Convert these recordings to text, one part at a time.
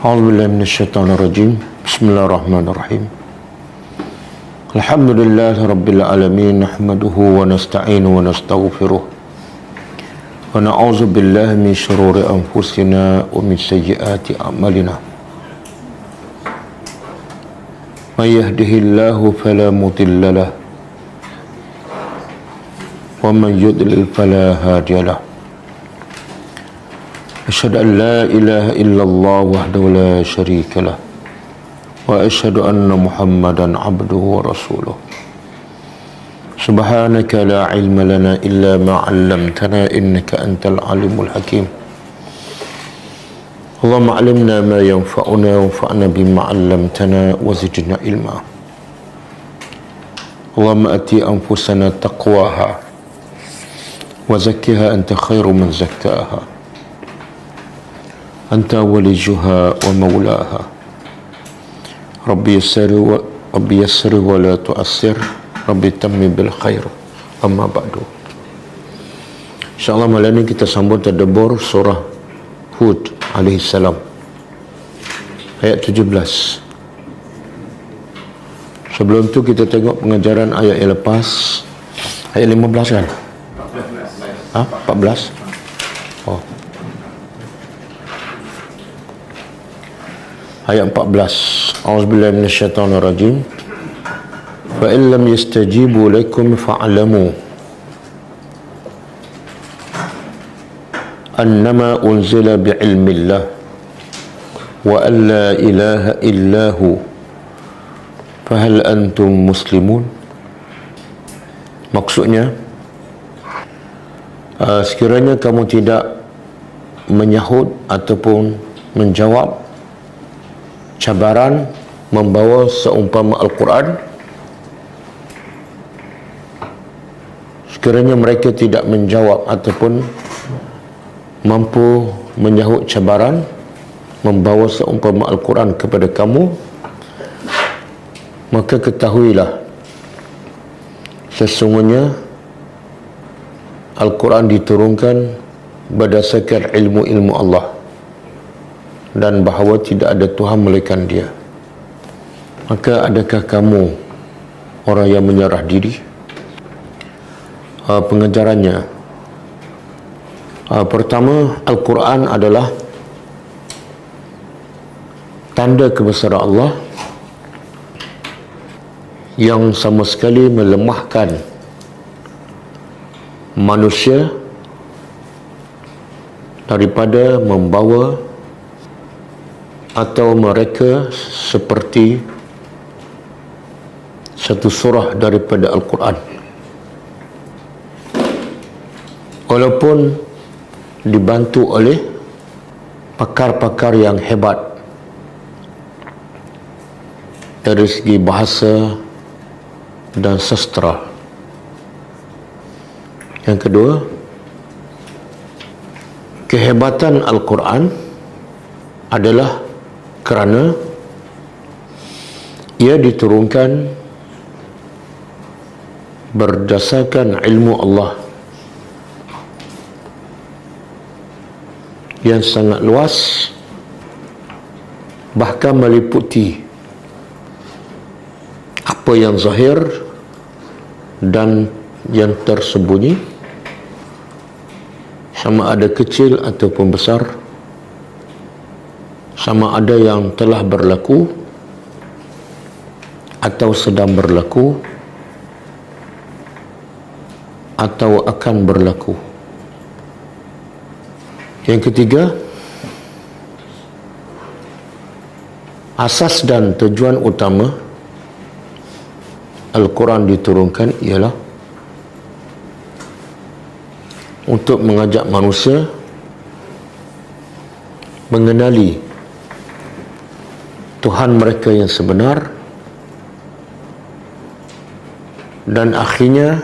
A'udzubillahi minasyaitonirrajim. Bismillahirrahmanirrahim. Alhamdulillahi rabbil alamin, nahmaduhu wa nasta'inu wa nastaghfiruh. Wa na'udzu billahi min shururi anfusina wa min sayyiati a'malina. May yahdihillahu fala mudilla lahu wa man yudlil fala hadiya lahu. Asyhadu an la ilaha illallah wahdahu la syarika lah wa asyhadu anna Muhammadan abduhu wa rasuluh. Subhanaka la ilma lana illa ma 'allamtana innaka antal alimul hakim. Allahumma 'allimna ma yanfa'una wanfa'na bima 'allamtana wa zidna ilma. Allahumma ati anfusana taqwaha wa zakkiha anta khairu man zakkaha. Anta walijuha wa maulaha. Rabbi yassir wa la tu'assir. Rabbi tammi bil khair. Amma ba'du. InsyaAllah malam ini kita sambung tadabbur surah Hud alaihi salam, ayat 17. Sebelum tu kita tengok pengajaran ayat yang lepas, ayat 15 kan? 14. Oh, ayat 14. A'udzubillahi minasyaitonirrajim. Fa in lam yastajibu lakum fa'lamu annama unzila bi'ilmillah wa an la ilaha illahu fahal antum muslimun. Maksudnya, sekiranya kamu tidak menyahut ataupun menjawab cabaran membawa seumpama Al-Quran, sekiranya mereka tidak menjawab ataupun mampu menyahut cabaran membawa seumpama Al-Quran kepada kamu, maka ketahuilah sesungguhnya Al-Quran diturunkan berdasarkan ilmu-ilmu Allah dan bahawa tidak ada Tuhan melainkan Dia. Maka adakah kamu orang yang menyerah diri? Pengajarannya, pertama, Al-Quran adalah tanda kebesaran Allah yang sama sekali melemahkan manusia daripada membawa atau mereka seperti satu surah daripada Al-Quran, walaupun dibantu oleh pakar-pakar yang hebat dari segi bahasa dan sastra. Yang kedua, kehebatan Al-Quran adalah kerana ia diturunkan berdasarkan ilmu Allah yang sangat luas, bahkan meliputi apa yang zahir dan yang tersembunyi, sama ada kecil ataupun besar, sama ada yang telah berlaku atau sedang berlaku atau akan berlaku. Yang ketiga, asas dan tujuan utama Al-Quran diturunkan ialah untuk mengajak manusia mengenali Tuhan mereka yang sebenar, dan akhirnya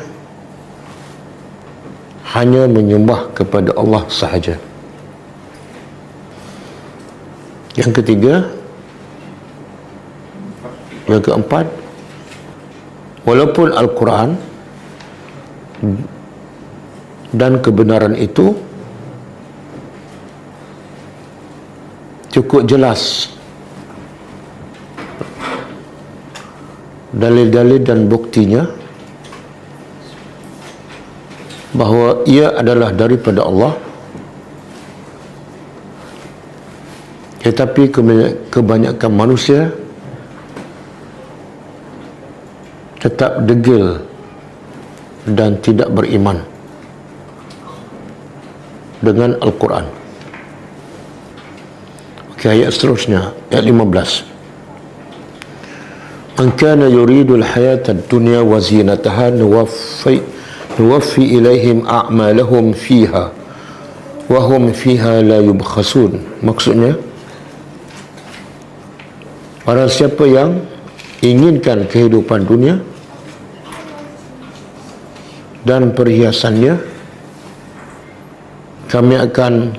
hanya menyembah kepada Allah sahaja. Yang ketiga, yang keempat, walaupun Al-Quran dan kebenaran itu cukup jelas dalil-dalil dan buktinya bahawa ia adalah daripada Allah, tetapi kebanyakan manusia tetap degil dan tidak beriman dengan Al-Quran. Okey, ayat seterusnya, ayat 15. Man kana yuridu al-hayata ad-dunya wa zinataha nuwaffi ilaihim a'malahum fiha wa hum fiha la yubkhasun. Maksudnya, barang siapa yang inginkan kehidupan dunia dan perhiasannya, kami akan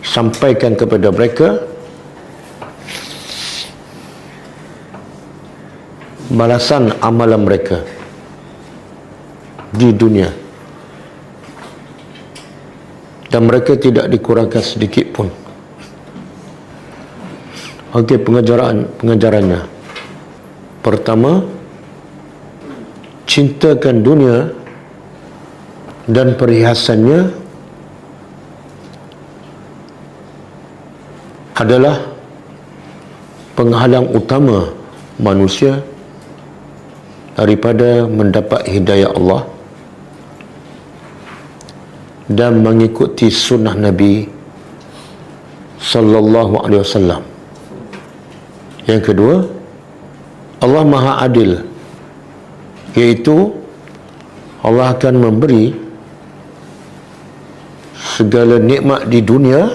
sampaikan kepada mereka balasan amalan mereka di dunia, dan mereka tidak dikurangkan sedikit pun. Okey, pengajarannya. Pertama, cintakan dunia dan perhiasannya adalah penghalang utama manusia daripada mendapat hidayah Allah dan mengikuti sunnah Nabi sallallahu alaihi wasallam. Yang kedua, Allah Maha Adil, iaitu Allah akan memberi segala nikmat di dunia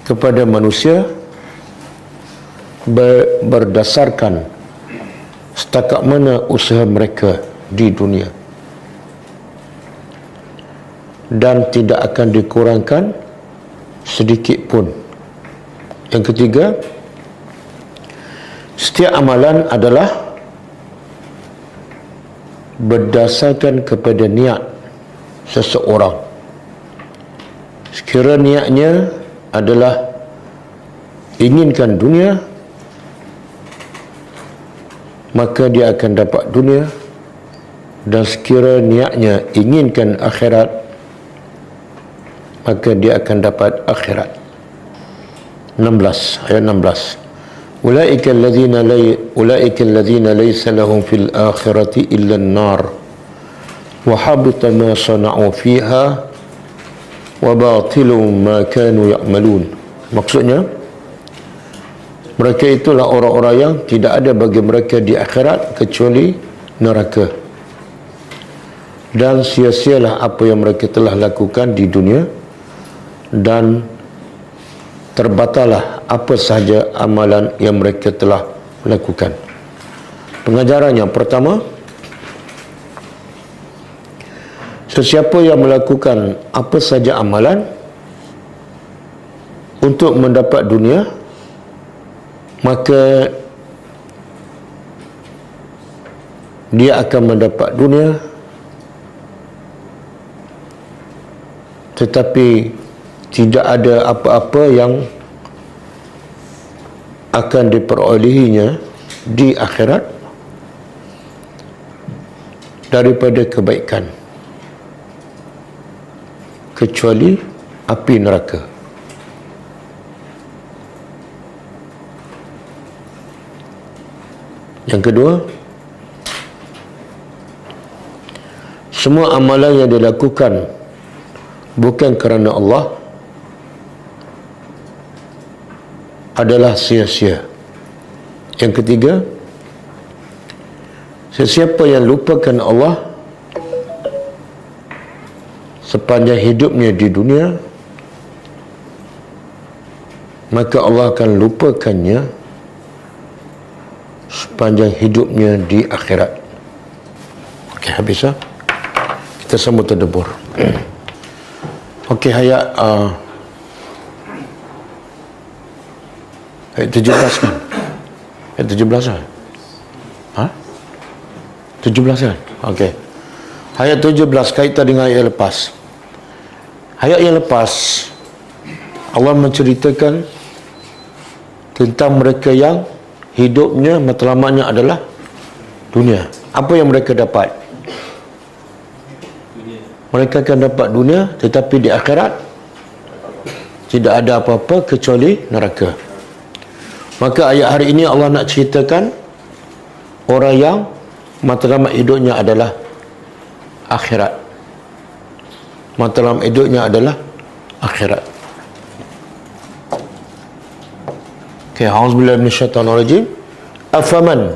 kepada manusia berdasarkan setakat mana usaha mereka di dunia, dan tidak akan dikurangkan sedikit pun. Yang ketiga, setiap amalan adalah berdasarkan kepada niat seseorang. Sekiranya niatnya adalah inginkan dunia, maka dia akan dapat dunia, dan sekiranya niatnya inginkan akhirat, maka dia akan dapat akhirat. 16, ayat 16. Ulaika alladhina laysa lahum fil akhirati illa an-nar wa habita ma sana'u fiha wa batilun ma kanu ya'malun. Maksudnya, mereka itulah orang-orang yang tidak ada bagi mereka di akhirat kecuali neraka, dan sia-sialah apa yang mereka telah lakukan di dunia, dan terbatalah apa sahaja amalan yang mereka telah lakukan. Pengajarannya pertama, sesiapa yang melakukan apa sahaja amalan untuk mendapat dunia, maka dia akan mendapat dunia, tetapi tidak ada apa-apa yang akan diperolehinya di akhirat daripada kebaikan, kecuali api neraka. Yang kedua, semua amalan yang dilakukan bukan kerana Allah adalah sia-sia. Yang ketiga, sesiapa yang lupakan Allah sepanjang hidupnya di dunia, maka Allah akan lupakannya sepanjang hidupnya di akhirat. Okey, habis lah. Kita sambut tadabbur. Okey, ayat 17 kan? Ayat 17 kan? Ha? 17 kan? Okey. Ayat 17 kaitan dengan ayat lepas. Ayat yang lepas Allah menceritakan tentang mereka yang hidupnya matlamatnya adalah dunia. Apa yang mereka dapat? Mereka akan dapat dunia, tetapi di akhirat tidak ada apa-apa kecuali neraka. Maka ayat hari ini Allah nak ceritakan orang yang matlamat hidupnya adalah akhirat. Matlamat hidupnya adalah akhirat. Okay, a'udzubillahi minasyaitonirrajim. Afaman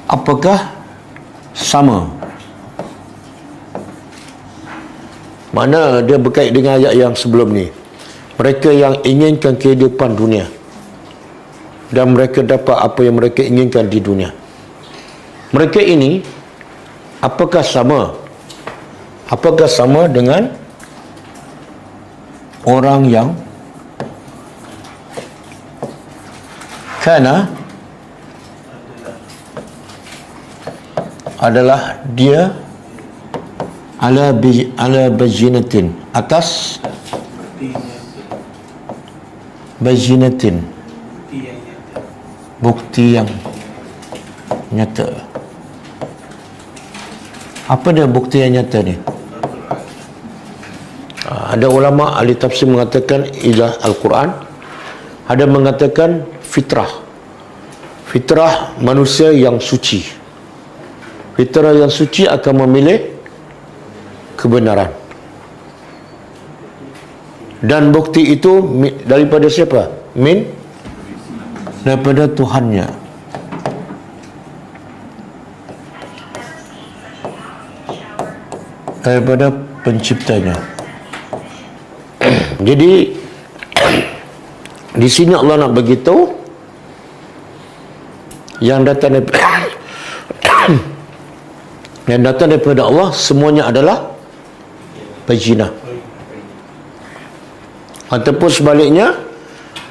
apakah sama? Mana dia berkait dengan ayat yang sebelum ni. Mereka yang inginkan kehidupan dunia dan mereka dapat apa yang mereka inginkan di dunia. Mereka ini apakah sama? Apakah sama dengan orang yang kana adalah dia ala bajinatin, atas bajinatin, bukti yang nyata. Apa dia bukti yang nyata ni? Ada ulama ahli tafsir mengatakan ijaz Al-Quran, ada mengatakan fitrah. Fitrah manusia yang suci. Fitrah yang suci akan memilih kebenaran. Dan bukti itu daripada siapa? Daripada Tuhannya. Daripada penciptanya. Jadi di sini Allah nak beritahu yang datang daripada Allah semuanya adalah bajinah. Ataupun sebaliknya,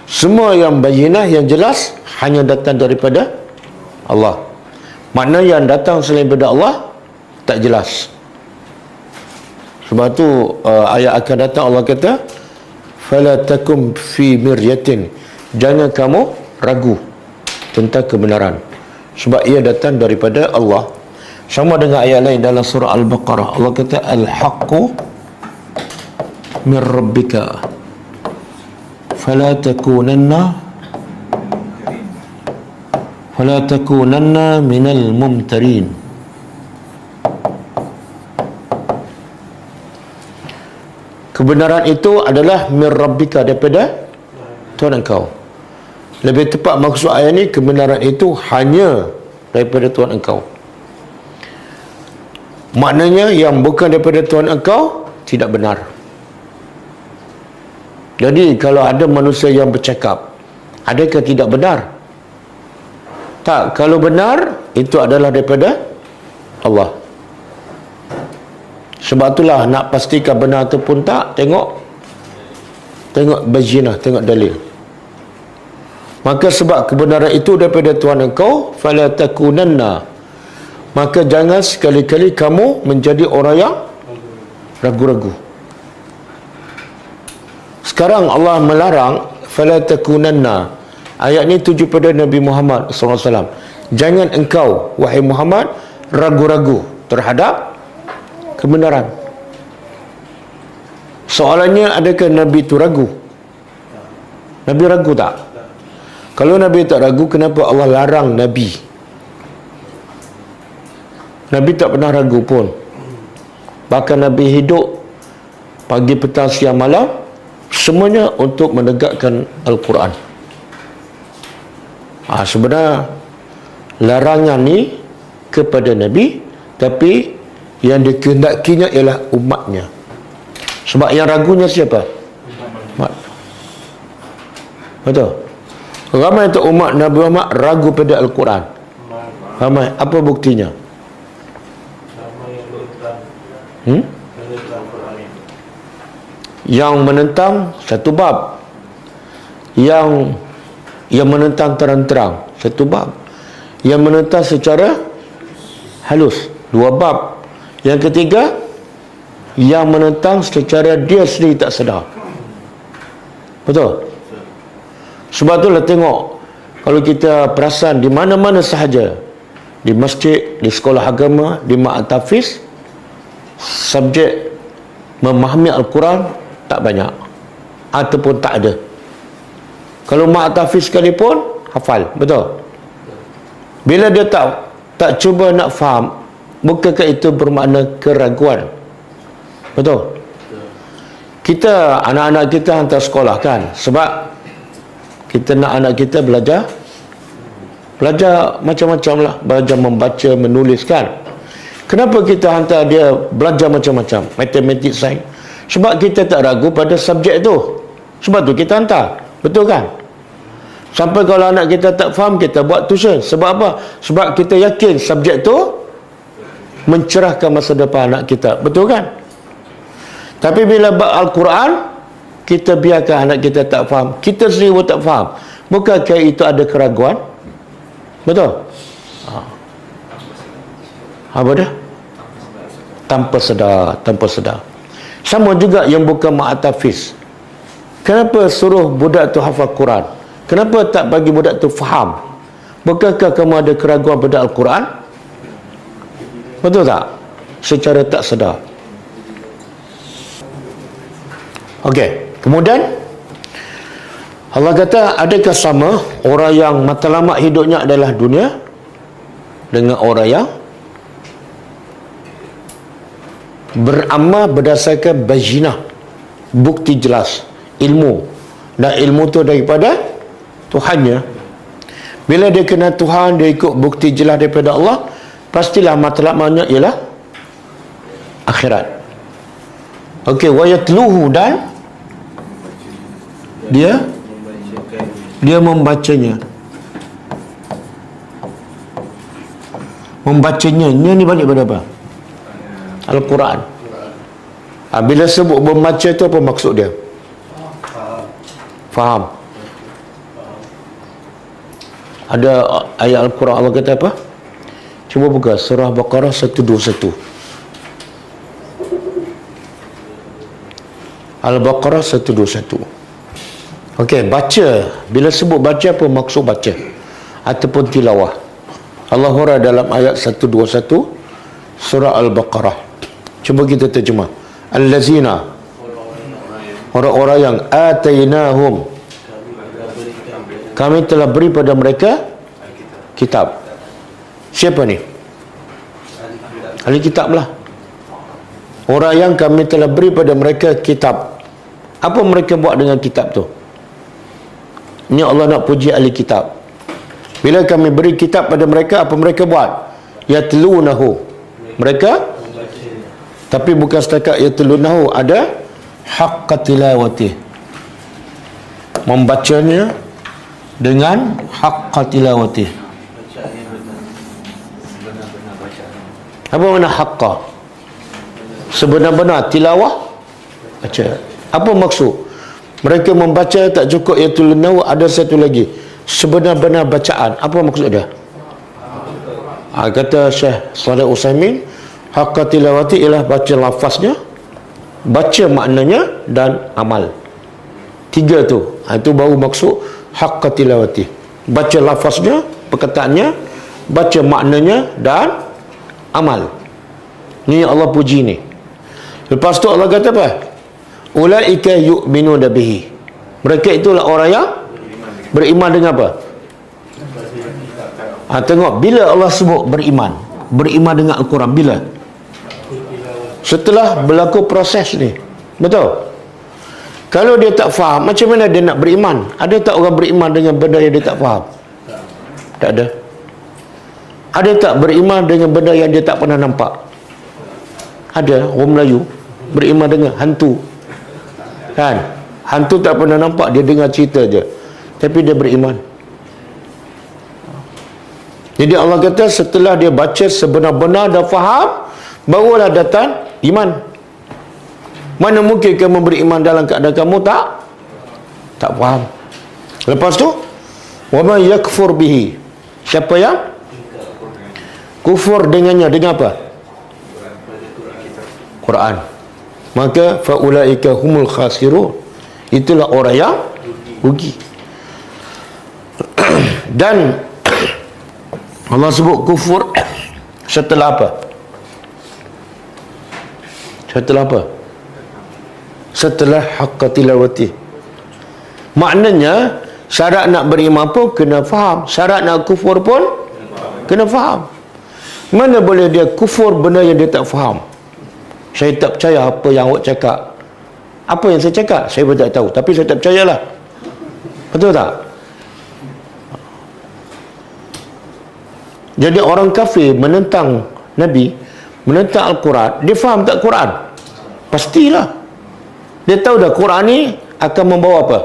semua yang bajinah yang jelas hanya datang daripada Allah. Makna yang datang selain daripada Allah tak jelas. Sebab tu ayat akan datang Allah kata fala takum fi miryatin, jangan kamu ragu tentang kebenaran, sebab ia datang daripada Allah. Sama dengan ayat lain dalam surah Al-Baqarah, Allah kata al-haqqu min rabbika fala takunanna minal mumtarin. Kebenaran itu adalah min rabbika, daripada Tuhan engkau. Lebih tepat maksud ayat ni, kebenaran itu hanya daripada Tuhan engkau. Maknanya yang bukan daripada Tuhan engkau tidak benar. Jadi kalau ada manusia yang bercakap, adakah tidak benar? Tak, kalau benar itu adalah daripada Allah. Sebab itulah nak pastikan benar ataupun tak, tengok bajinah, tengok dalil. Maka sebab kebenaran itu daripada Tuhan engkau, fala takunanna, maka jangan sekali-kali kamu menjadi orang yang ragu-ragu. Sekarang Allah melarang fala takunanna. Ayat ni tuju pada Nabi Muhammad SAW. Jangan engkau, wahai Muhammad, ragu-ragu terhadap kebenaran. Soalannya, adakah Nabi itu ragu? Nabi ragu tak? Kalau Nabi tak ragu, kenapa Allah larang Nabi? Nabi tak pernah ragu pun. Bahkan Nabi hidup pagi, petang, siang, malam, semuanya untuk menegakkan Al-Quran. Sebenarnya larangan ni kepada Nabi, tapi yang dikehendakinya ialah umatnya. Sebab yang ragunya siapa? Umat. Betul? Ramai tu umat Nabi Muhammad ragu pada Al-Quran. Ramai. Apa buktinya? Yang menentang satu bab, yang menentang terang-terang satu bab, yang menentang secara halus. 2 bab. Yang ketiga, yang menentang secara dia sendiri tak sedar. Betul? Sebab itulah tengok, kalau kita perasan di mana-mana sahaja, di masjid, di sekolah agama, di ma'at tafiz, subjek memahami Al-Quran tak banyak ataupun tak ada. Kalau ma'at tafiz sekalipun hafal, betul? Bila dia tak cuba nak faham, bukankah itu bermakna keraguan? Betul? Kita, anak-anak kita hantar sekolah kan, sebab kita nak anak kita belajar macam-macam lah, belajar membaca, menulis kan. Kenapa kita hantar dia belajar macam-macam, matematik, sains? Sebab kita tak ragu pada subjek tu. Sebab tu kita hantar, betul kan? Sampai kalau anak kita tak faham, kita buat tuition. Sebab apa? Sebab kita yakin subjek tu mencerahkan masa depan anak kita, betul kan? Tapi bila Al-Quran, kita biarkan anak kita tak faham, kita sendiri pun tak faham, bukankah itu ada keraguan? Betul? Apa dia? Tanpa sedar. Sama juga yang bukan ma'at tafiz. Kenapa suruh budak tu hafal Quran? Kenapa tak bagi budak tu faham? Bukankah kamu ada keraguan pada Al-Quran? Betul tak? Secara tak sedar. Okey, kemudian Allah kata, adakah sama orang yang matlamat hidupnya adalah dunia dengan orang yang beramal berdasarkan bajinah, bukti jelas, ilmu, dan ilmu tu daripada Tuhannya. Bila dia kenal Tuhan, dia ikut bukti jelas daripada Allah, pastilah matlamatnya ialah akhirat. Okey, wa yatluhu, dan dia membacanya. Nya ni balik pada apa? Al-Quran. Bila sebut membaca tu, apa maksud dia? Faham. Ada ayat Al-Quran Allah kata apa? Cuba buka surah Baqarah 121. Al-Baqarah 121. Okey, baca. Bila sebut baca, apa maksud baca ataupun tilawah? Allah huraikan dalam ayat 121 surah Al-Baqarah. Cuba kita terjemah. Allazina, orang-orang yang atainahum, kami telah beri pada mereka kitab. Siapa ni? Ahli kitab lah. Orang yang kami telah beri pada mereka kitab. Apa mereka buat dengan kitab tu? Ini Allah nak puji ahli kitab. Bila kami beri kitab pada mereka, apa mereka buat? Yatlunahu. Mereka, tapi bukan setakat yatlunahu, ada haqqa tilawati, membacanya dengan haqqa tilawati. Apa makna haqqa? Sebenar-benar tilawah baca. Apa maksud? Mereka membaca tak cukup yatlunahu, ada satu lagi, sebenar-benar bacaan. Apa maksud dia? Kata Syekh Saleh Utsaimin, haqqa tilawati ialah baca lafaznya, baca maknanya, dan amal. 3 tu. Itu baru maksud haqqa tilawati. Baca lafaznya, perkataannya, baca maknanya, dan amal. Ni Allah puji ni. Lepas tu Allah kata apa? Ulaika yu'minuna bihi. Mereka itulah orang yang beriman dengan apa? Tengok, bila Allah sebut beriman dengan Al-Quran, bila? Setelah berlaku proses ni. Betul? Kalau dia tak faham, macam mana dia nak beriman? Ada tak orang beriman dengan benda yang dia tak faham? Tak ada. Ada tak beriman dengan benda yang dia tak pernah nampak? Ada orang Melayu beriman dengan hantu. Kan? Hantu tak pernah nampak, dia dengar cerita je, tapi dia beriman. Jadi Allah kata setelah dia baca sebenar-benar dan faham, barulah datang iman. Mana mungkin kamu beriman dalam keadaan kamu tak faham? Lepas tu, wa man yakfur bihi, siapa yang Kufur dengannya, dengan apa? Quran. Maka faulaika humul khasirun. Itulah orang yang rugi. Dan Allah sebut kufur setelah apa? Setelah apa? Setelah haqqa tilawati. Maknanya syarat nak beriman pun kena faham, syarat nak kufur pun kena faham. Mana boleh dia kufur benda yang dia tak faham? Saya tak percaya apa yang awak cakap. Apa yang saya cakap? Saya pun tak tahu, tapi saya tak percayalah. Betul tak? Jadi orang kafir menentang Nabi, menentang Al-Quran, dia faham tak Quran? Pastilah. Dia tahu dah Quran ni akan membawa apa?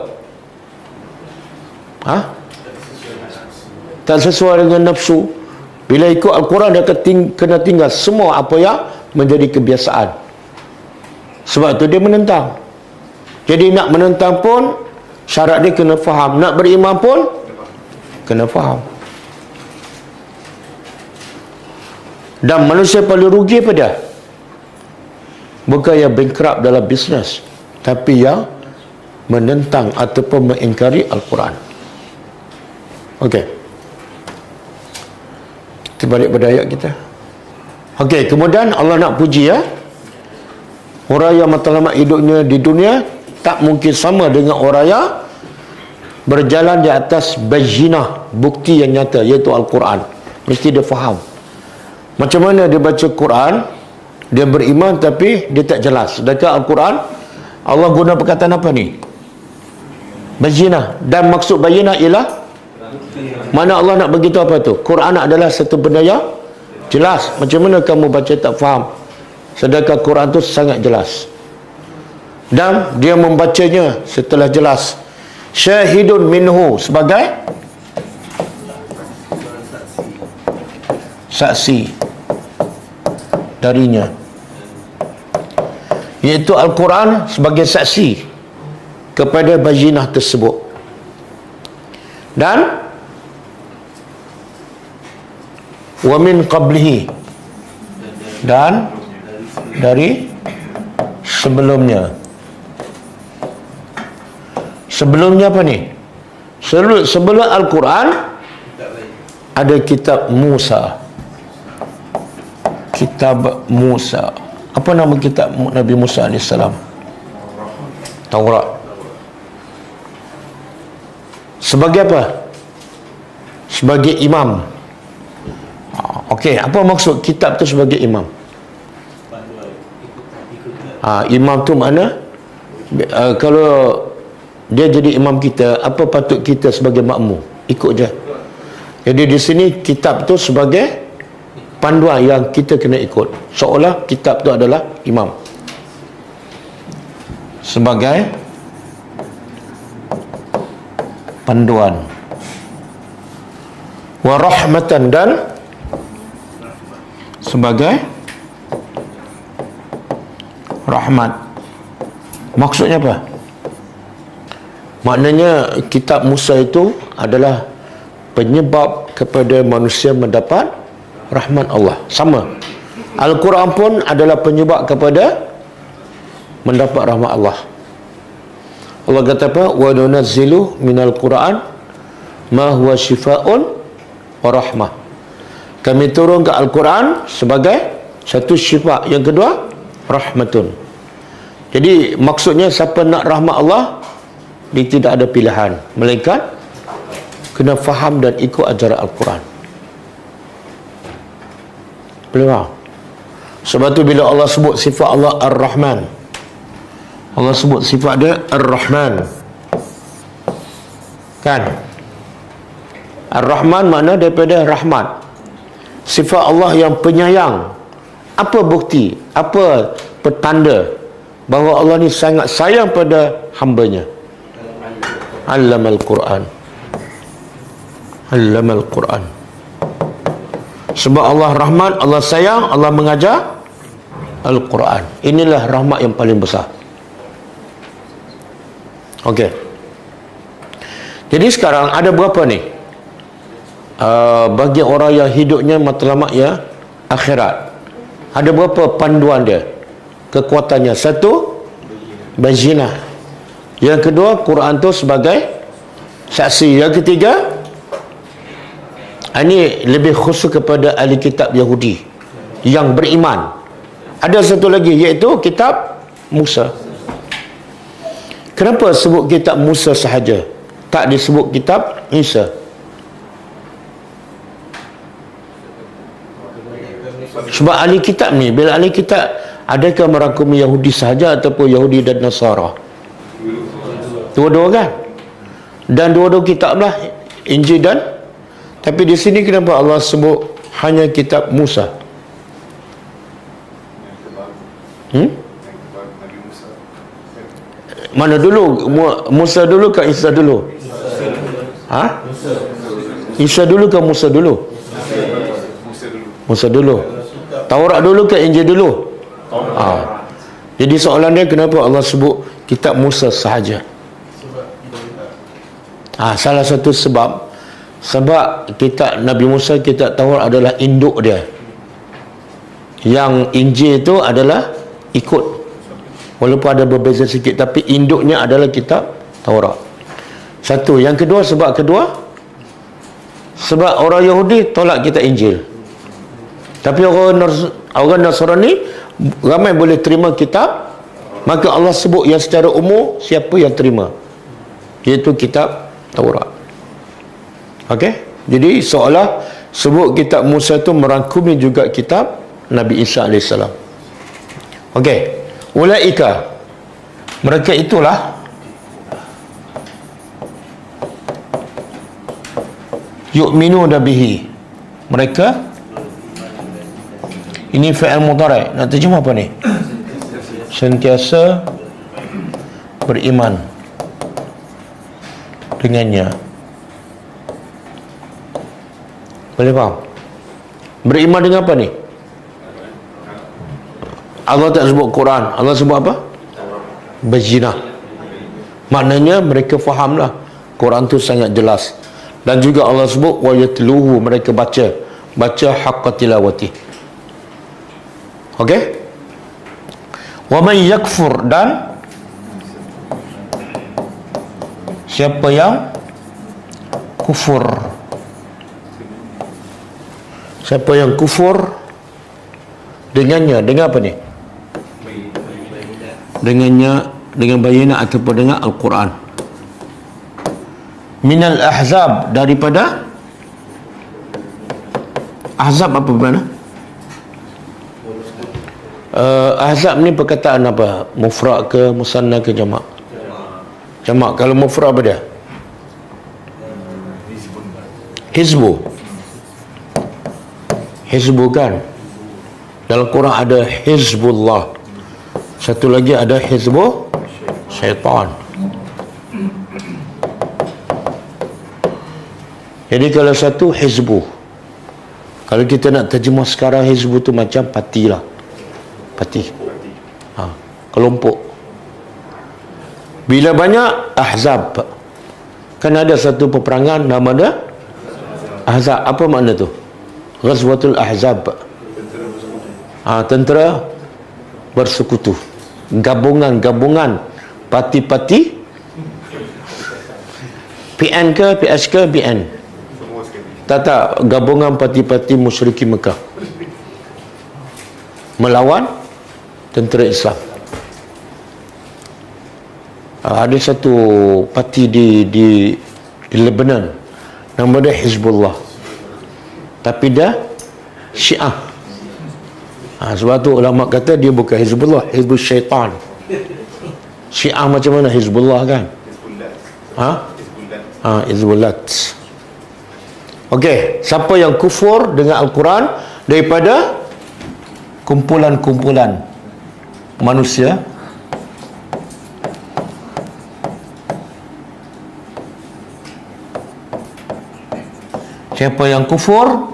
Tak sesuai dengan nafsu. Bila ikut Al-Quran dia akan kena tinggal semua apa yang menjadi kebiasaan. Sebab tu dia menentang. Jadi nak menentang pun syarat dia kena faham. Nak beriman pun kena faham. Dan manusia paling rugi apa dia? Bukan yang bankrupt dalam bisnes, tapi yang menentang ataupun mengingkari Al-Quran. Okey, kita balik pada ayat kita. Okey, kemudian Allah nak puji ya, orang yang matlamat hidupnya di dunia tak mungkin sama dengan orang yang berjalan di atas bayyinah, bukti yang nyata, iaitu Al-Quran. Mesti dia faham. Macam mana dia baca Quran, dia beriman tapi dia tak jelas. Sedangkan Al-Quran, Allah guna perkataan apa ni? Bayyinah. Dan maksud bayyinah ialah, mana Allah nak beritahu apa tu? Quran adalah satu benda yang jelas. Macam mana kamu baca tak faham? Sedangkan Quran tu sangat jelas. Dan dia membacanya setelah jelas. Syahidun minhu, sebagai saksi darinya, iaitu Al-Quran sebagai saksi kepada bayyinah tersebut. Dan wa min qablihi, dan dari sebelumnya. Sebelumnya apa ni? Sebelum Al-Quran ada kitab Musa. Kitab Musa. Apa nama kitab Nabi Musa AS? Taurat. Sebagai apa? Sebagai imam. Okey, apa maksud kitab tu sebagai imam? Imam tu mana? Kalau dia jadi imam kita, apa patut kita sebagai makmum? Ikut je. Jadi di sini kitab tu sebagai panduan yang kita kena ikut, seolah kitab tu adalah imam, sebagai panduan. Wa rahmatan, dan sebagai rahmat. Maksudnya apa? Maknanya kitab Musa itu adalah penyebab kepada manusia mendapat rahmat Allah. Sama, Al-Quran pun adalah penyebab kepada mendapat rahmat Allah. Allah kata apa? Wa nunazzilu minal Quran ma huwa shifaa'un wa rahmah. Kami turun ke Al-Quran sebagai satu syifa, yang kedua rahmatun. Jadi maksudnya siapa nak rahmat Allah, dia tidak ada pilihan, melainkan kena faham dan ikut ajaran Al-Quran. Boleh? Sebab tu bila Allah sebut sifat Allah Ar-Rahman, Allah sebut sifat dia Ar-Rahman, kan? Ar-Rahman makna daripada rahmat. Sifat Allah yang penyayang. Apa bukti, apa petanda bahawa Allah ni sangat sayang pada hambanya? Allamal Quran. Allamal Quran. Sebab Allah rahmat, Allah sayang, Allah mengajar Al-Quran. Inilah rahmat yang paling besar. Okey. Jadi sekarang ada berapa ni? bagi orang yang hidupnya matlamat ya akhirat. Ada berapa panduan dia? Kekuatannya. Satu, bayyinah. Yang kedua, Quran tu sebagai saksi. Yang ketiga, ini lebih khusus kepada ahli kitab Yahudi yang beriman. Ada satu lagi, iaitu kitab Musa. Kenapa sebut kitab Musa sahaja, tak disebut kitab Isa? Sebab ahli kitab ni, bila ahli kitab, adakah merangkumi Yahudi sahaja ataupun Yahudi dan Nasara? Dua-dua kan? Dan dua-dua kitab lah, Injil dan, tapi di sini kenapa Allah sebut hanya kitab Musa? Mana dulu? Musa dulu ke Isa dulu? Isa dulu ke Musa dulu? Musa dulu. Taurat dulu ke Injil dulu? Jadi soalan dia, kenapa Allah sebut kitab Musa sahaja? Salah satu sebab kitab Nabi Musa, kitab Taurat adalah induk dia. Yang Injil itu adalah ikut, walaupun ada berbeza sikit, tapi induknya adalah kitab Taurat. Satu. Yang kedua, sebab orang Yahudi tolak kitab Injil, tapi orang Nasrani ramai boleh terima kitab. Maka Allah sebut yang secara umum siapa yang terima, iaitu kitab Taurat. Okey, jadi seolah sebut kitab Musa itu merangkumi juga kitab Nabi Isa AS. Okey, ulaika, mereka itulah yu'minuna bihi, mereka, ini fi'il mudhari', nak terjemah apa ni? Sentiasa beriman dengannya. Boleh faham? Beriman dengan apa ni? Allah tak sebut Quran, Allah sebut apa? Bayyinah. Maknanya mereka fahamlah Quran tu sangat jelas. Dan juga Allah sebut wa yatluhu, mereka baca haqqa tilawati. Okey? Wa man yakfur, dan siapa yang kufur. Siapa yang kufur dengannya, dengan apa ni? Dengan bayinah ataupun dengan Al-Quran. Minal ahzab, daripada ahzab, apa mana? Ahzab ni perkataan apa? Mufrad ke, musanna ke, jamak? Jamak. Kalau mufrad apa dia? Hizbu kan? Dalam Quran ada Hizbullah, satu lagi ada Hizbu Syaitan. Jadi kalau satu Hizbu, kalau kita nak terjemah sekarang, Hizbu tu macam parti lah. Parti, kelompok. Bila banyak, ahzab. Kan ada satu peperangan nama dia Ahzab. Apa makna tu? Ghazwatul Ahzab. Tentera bersekutu, gabungan parti-parti, PN ke, PS ke, BN, tak, gabungan parti-parti musyrikin Mekah melawan tentera Islam. Ada satu parti di Lebanon, nama dia Hizbullah, tapi dia Syiah. Sebab tu ulama kata dia bukan Hizbullah, Hizbul Syaitan. Syiah macam mana? Hizbullah kan? Hizbullah. Okey, siapa yang kufur dengan Al-Quran daripada kumpulan-kumpulan manusia, siapa yang kufur,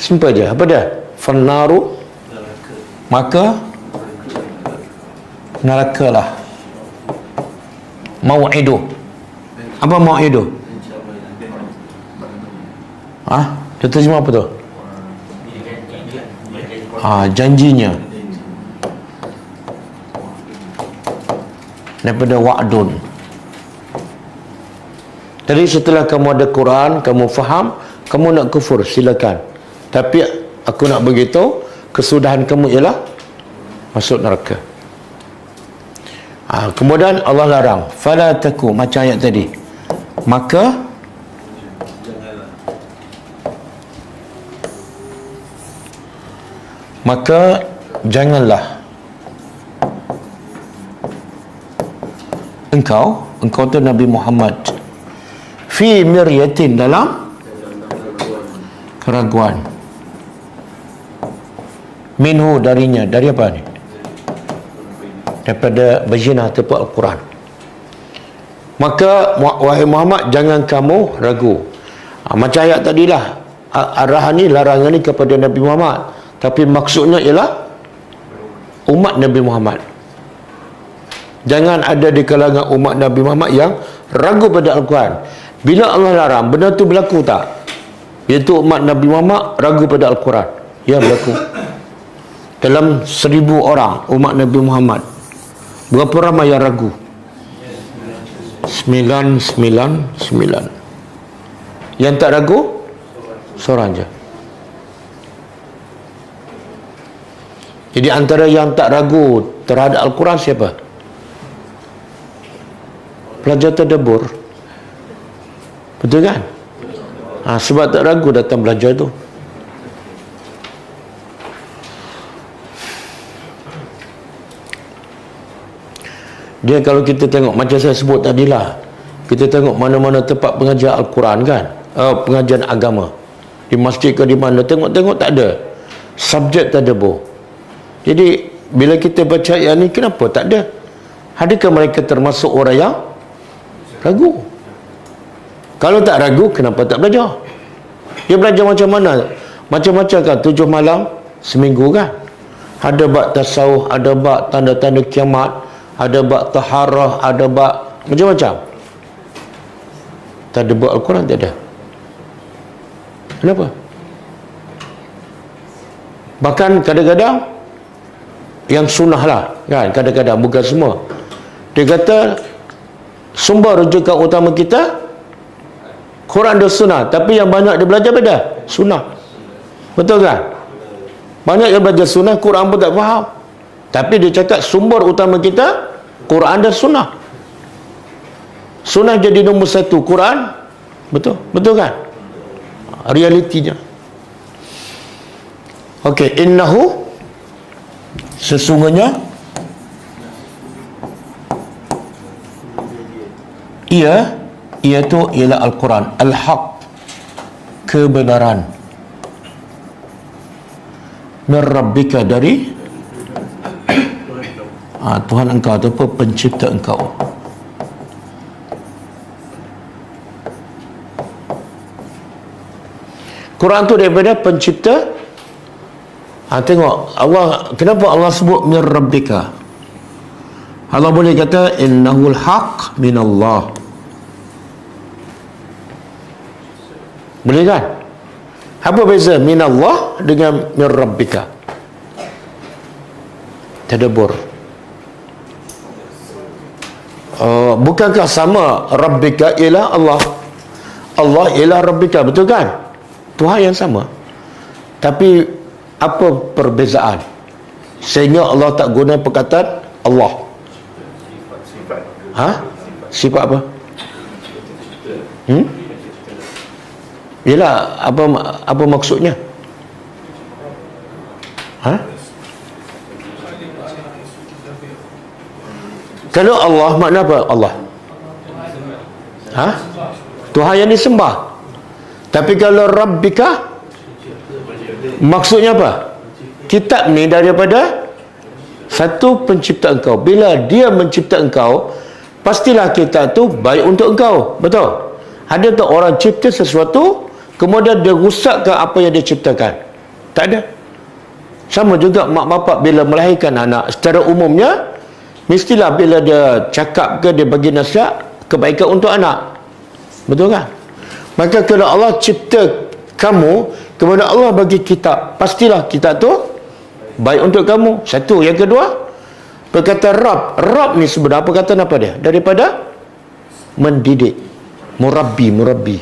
simple je, apa dia? Fannaru, maka nerakalah. Mau'idu, apa mau'idu? Dia terjemah apa tu? Janjinya. Daripada wa'dun. Jadi setelah kamu ada Quran, kamu faham, kamu nak kufur, silakan. Tapi aku nak beritahu, kesudahan kamu ialah masuk neraka. Kemudian Allah larang, fala taku, macam ayat tadi. Maka janganlah engkau tu Nabi Muhammad, fi miryatin, dalam keraguan, minhu, darinya. Dari apa ni? Daripada bayyinah tepat Al-Quran. Maka wahai Muhammad, jangan kamu ragu. Macam ayat tadilah, arahan ni, larangan ni kepada Nabi Muhammad, tapi maksudnya ialah umat Nabi Muhammad. Jangan ada di kalangan umat Nabi Muhammad yang ragu pada Al-Quran. Bila Allah larang, benda tu berlaku tak? Iaitu umat Nabi Muhammad ragu pada Al-Quran. Ya, berlaku. Dalam 1000 orang umat Nabi Muhammad, berapa ramai yang ragu? 999. Yang tak ragu, seorang je. Jadi antara yang tak ragu terhadap Al-Quran siapa? Pelajar tadabbur. Betul kan? Sebab tak ragu datang belajar tu. Dia kalau kita tengok, macam saya sebut tadilah, kita tengok mana-mana tempat pengajian Al-Quran kan, pengajian agama, di masjid ke di mana, tengok-tengok tak ada subjek tadabbur. Jadi bila kita baca ayat ni, kenapa tak ada? Adakah mereka termasuk orang yang ragu? Kalau tak ragu, kenapa tak belajar? Dia belajar macam mana? Macam-macam kan, 7 malam seminggu kan. Ada bab tasawuf, ada bab tanda-tanda kiamat, ada bab taharah, ada bab macam-macam. Tadabbur Al-Quran tak ada. Kenapa? Bahkan kadang-kadang yang sunnah lah kan, kadang-kadang, bukan semua. Dia kata sumber rujukan utama kita Quran dan sunnah, tapi yang banyak dia belajar beda sunnah. Betul kan? Banyak yang belajar sunnah, Quran pun tak faham. Tapi dia cakap sumber utama kita Quran dan sunnah. Sunnah jadi nombor 1, Quran betul, betul kan? Realitinya. Okey, innahu, sesungguhnya ia tu ialah Al-Quran, Al-Haq, kebenaran, min Rabbika, dari Tuhan engkau, ataupun pencipta engkau. Quran tu daripada pencipta. Tengok Allah, kenapa Allah sebut min Rabbika? Allah boleh kata innahul haq minallah. Boleh kan? Apa beza minallah dengan min Rabbika? Tadabbur. Bukankah sama? Rabbika ialah Allah, Allah ialah Rabbika, betul kan? Tuhan yang sama. Tapi apa perbezaan sehingga Allah tak guna perkataan Allah? Sifat apa? Yalah, apa maksudnya? Kalau Allah, makna apa Allah? Tuhan yang disembah. Tapi kalau Rabbika, maksudnya apa? Kitab ni daripada satu pencipta engkau. Bila dia mencipta engkau, pastilah kitab tu baik untuk engkau. Betul? Ada tak orang cipta sesuatu kemudian dia rusakkan apa yang dia ciptakan? Tak ada. Sama juga mak bapak bila melahirkan anak, secara umumnya mestilah bila dia cakap ke, dia bagi nasihat, kebaikan untuk anak. Betul kan? Maka kalau Allah cipta kamu kepada Allah bagi kitab, pastilah kitab tu baik untuk kamu. Satu. Yang kedua, perkataan Rab ni sebenarnya perkataan apa dia? Daripada mendidik, murabbi.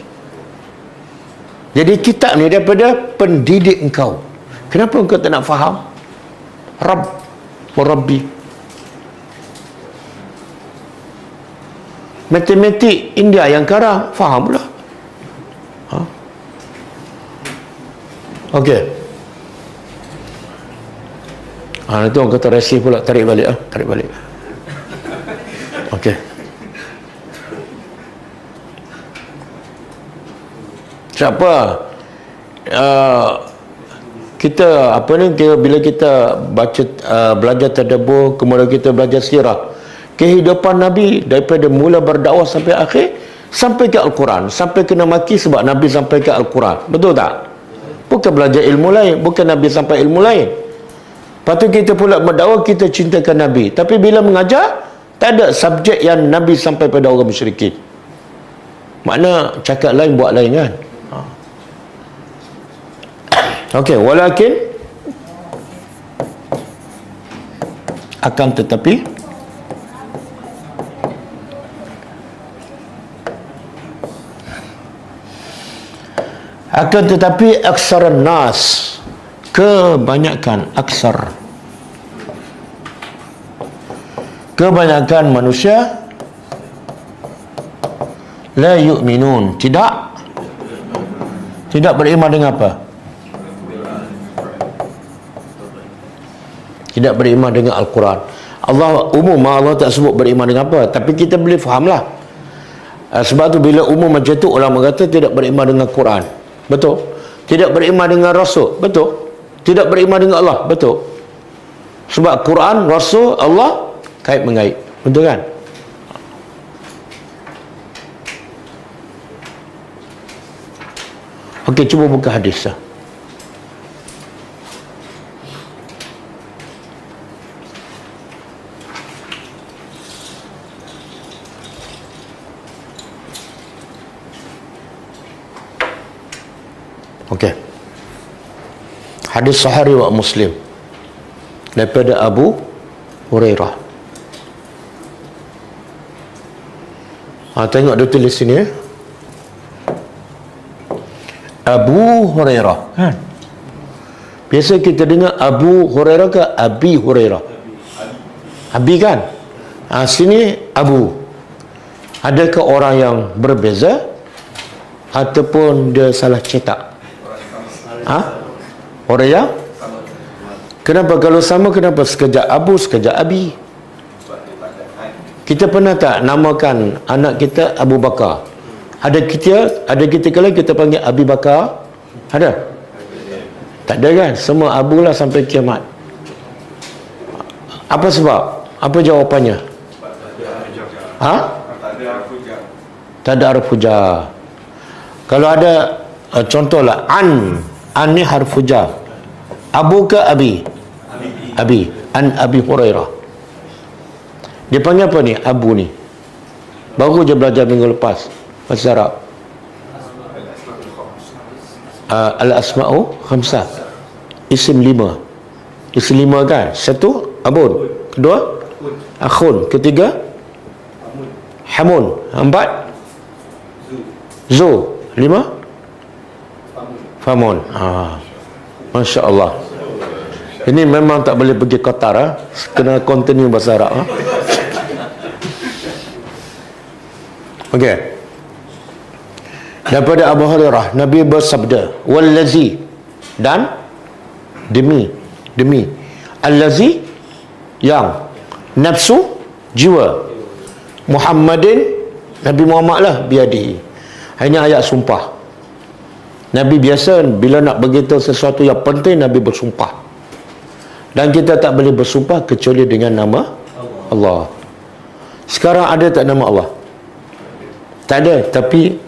Jadi kitab ni daripada pendidik engkau. Kenapa engkau tak nak faham? Rab, murabbi. Matematik India yang karang, faham pula. Okey. Itu orang kata resih pula, tarik balik. Okey. Siapa? Kita bila kita baca belajar tadabbur, kemudian kita belajar sirah, kehidupan Nabi daripada mula berdakwah sampai akhir, sampai ke Al-Quran, sampai kena maki sebab Nabi sampai ke Al-Quran. Betul tak? Bukan belajar ilmu lain, bukan Nabi sampai ilmu lain. Lepas tu kita pula berdakwah, kita cintakan Nabi. Tapi bila mengajar, tak ada subjek yang Nabi sampai pada orang musyrikin. Makna cakap lain buat lain kan. Okey, walakin akan tetapi aksaran nas, kebanyakan manusia la yu'minun, tidak beriman dengan apa? Tidak beriman dengan Al-Quran. Allah tak sebut beriman dengan apa, tapi kita boleh fahamlah. Sebab tu bila umum macam tu, ulama kata tidak beriman dengan Quran. Betul. Tidak beriman dengan Rasul. Betul. Tidak beriman dengan Allah. Betul. Sebab Quran, Rasul, Allah kait mengait. Betul kan? Okey, cuba buka hadis lah. Okey. Hadis Sahih riwayat Muslim daripada Abu Hurairah. Tengok dia tulis sini ya. Abu Hurairah. Biasa kita dengar Abu Hurairah ke Abi Hurairah? Abi kan? Sini Abu. Adakah orang yang berbeza ataupun dia salah cetak? Orang yang kenapa kalau sama, kenapa sekejap Abu sekejap Abi? Kita pernah tak namakan anak kita Abu Bakar? Ada kita kalau kita panggil Abi Bakar? Ada? Tak ada kan? Semua Abu lah sampai kiamat. Apa sebab? Apa jawapannya? Tak ada harf hujar. Kalau ada contohlah an ni harf hujar. Abu ke Abi? Abi. An Abi Hurairah. Dia panggil apa ni? Abu ni. Baru je belajar minggu lepas bahasa Arab. Al-asma'u khamsah. Isim 5. Isim 5 kan? Satu abun. Kedua akhun. Ketiga hamun. 4 zu. 5 famun. Masya Allah. Ini memang tak boleh pergi Qatar. Kena continue bahasa Arab. Okey. Daripada Abu Hurairah, Nabi bersabda, wallazi, dan demi allazi, yang nafsu, jiwa Muhammadin, Nabi Muhammad lah, biadihi. Ini ayat sumpah. Nabi biasa bila nak beritahu sesuatu yang penting, Nabi bersumpah. Dan kita tak boleh bersumpah kecuali dengan nama Allah. Sekarang ada tak nama Allah? Tak ada. Tapi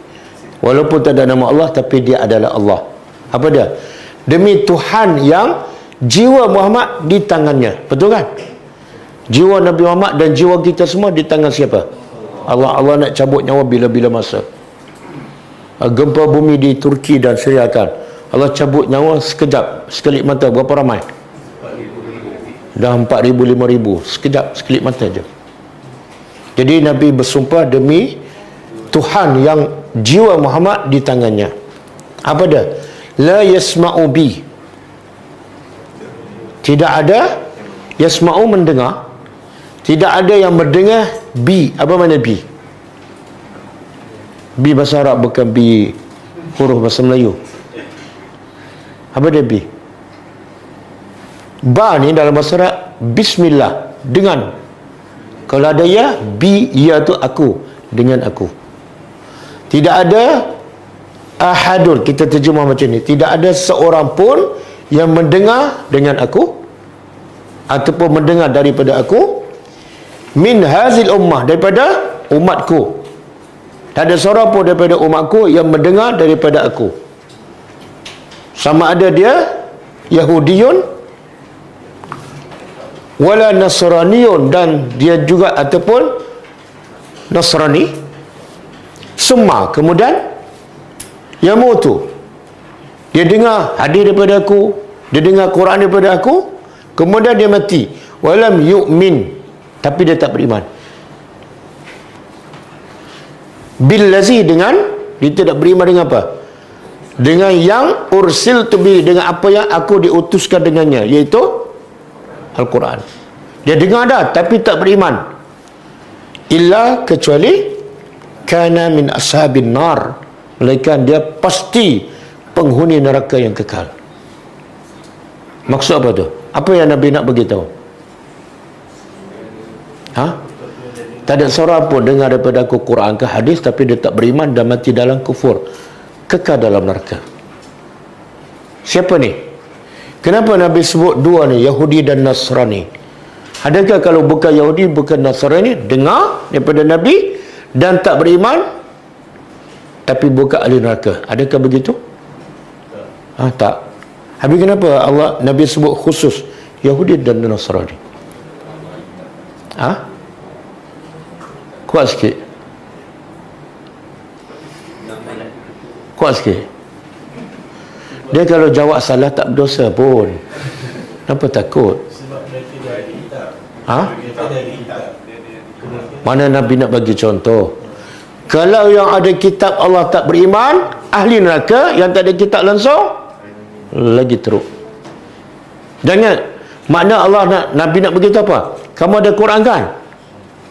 walaupun tak ada nama Allah, tapi dia adalah Allah. Apa dia? Demi Tuhan yang jiwa Muhammad di tangannya. Betul kan? Jiwa Nabi Muhammad dan jiwa kita semua di tangan siapa? Allah. Allah nak cabut nyawa bila-bila masa. gempa bumi di Turki dan Syria kan, Allah cabut nyawa sekejap, sekelip mata. Berapa ramai? Dah 4,000, 5,000. Sekejap, sekelip mata je. Jadi Nabi bersumpah demi Tuhan yang jiwa Muhammad di tangannya. Apa dia? La yasma'u bi. Tidak ada yasma'u, mendengar. Tidak ada yang mendengar bi. Apa makna bi? Bi bahasa Arab, bukan bi huruf bahasa Melayu. Apa dia bi? Ba ni dalam bahasa Arab bismillah, dengan. Kalau ada ya, bi, ya tu aku, dengan aku. Tidak ada ahadun, kita terjemah macam ni, tidak ada seorang pun yang mendengar dengan aku ataupun mendengar daripada aku, min hazil ummah, daripada umatku. Tak ada seorang pun daripada umatku yang mendengar daripada aku, sama ada dia Yahudiyun wala Nasraniyun, dan dia juga ataupun Nasrani. Semua kemudian yamutu, dia dengar hadis daripada aku, dia dengar Quran daripada aku, kemudian dia mati. Walam yu'min, tapi dia tak beriman. Billazi, dengan dia tidak beriman dengan apa? Dengan yang ursil tubi, dengan apa yang aku diutuskan dengannya, iaitu Al-Quran. Dia dengar dah tapi tak beriman. Illa, kecuali kana min ashabin nar, melainkan dia pasti penghuni neraka yang kekal. Maksud apa tu? Apa yang Nabi nak beritahu? Tak ada seorang pun dengar daripada aku Quran ke hadis tapi dia tak beriman dan mati dalam kufur, kekal dalam neraka. Siapa ni? Kenapa Nabi sebut dua ni, Yahudi dan Nasrani? Adakah kalau bukan Yahudi, bukan Nasrani, dengar daripada Nabi dan tak beriman tapi bukan ahli neraka? Adakah begitu? Tak. Habis kenapa Nabi sebut khusus Yahudi dan Nasrani? Kuat sikit. Kuat sikit. Dia kalau jawab salah tak berdosa pun. Kenapa takut? Mana Nabi nak bagi contoh? Kalau yang ada kitab Allah tak beriman, ahli neraka. Yang tak ada kitab langsung, lagi teruk. Jangan. Makna Allah Nabi nak beritahu apa? Kamu ada Quran kan?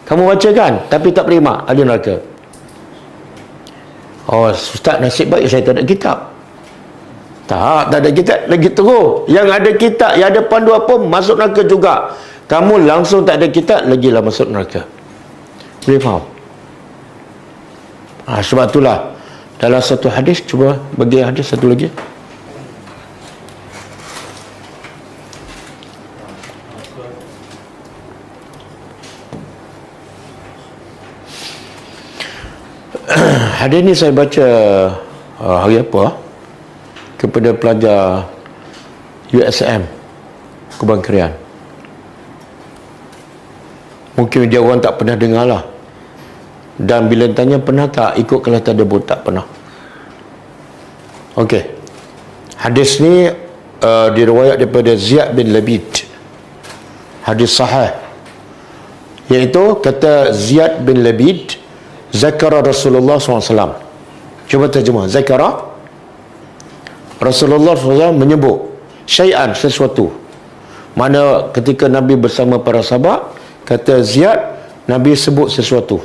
Kamu baca kan? Tapi tak beriman, ahli neraka. Oh, ustaz, nasib baik saya tak ada kitab. Tak ada kitab, lagi teruk. Yang ada kitab, yang ada panduan pun masuk neraka juga. Kamu langsung tak ada kitab, lagilah masuk neraka. Boleh faham? Sebab itulah dalam satu hadis, cuba bagi hadis satu lagi. Hadis ni saya baca hari apa kepada pelajar USM Kubang Krian. Mungkin dia orang tak pernah dengar lah. Dan bila tanya pernah tak ikut kelas tadabbur, tak pernah. Okey. Hadis ni diriwayat daripada Ziyad bin Labid. Hadis sahih. Iaitu kata Ziyad bin Labid, zakara Rasulullah SAW. Cuba terjemah. Zakara, Rasulullah SAW menyebut syai'an, sesuatu. Mana ketika Nabi bersama para sahabat, kata Ziyad, Nabi sebut sesuatu.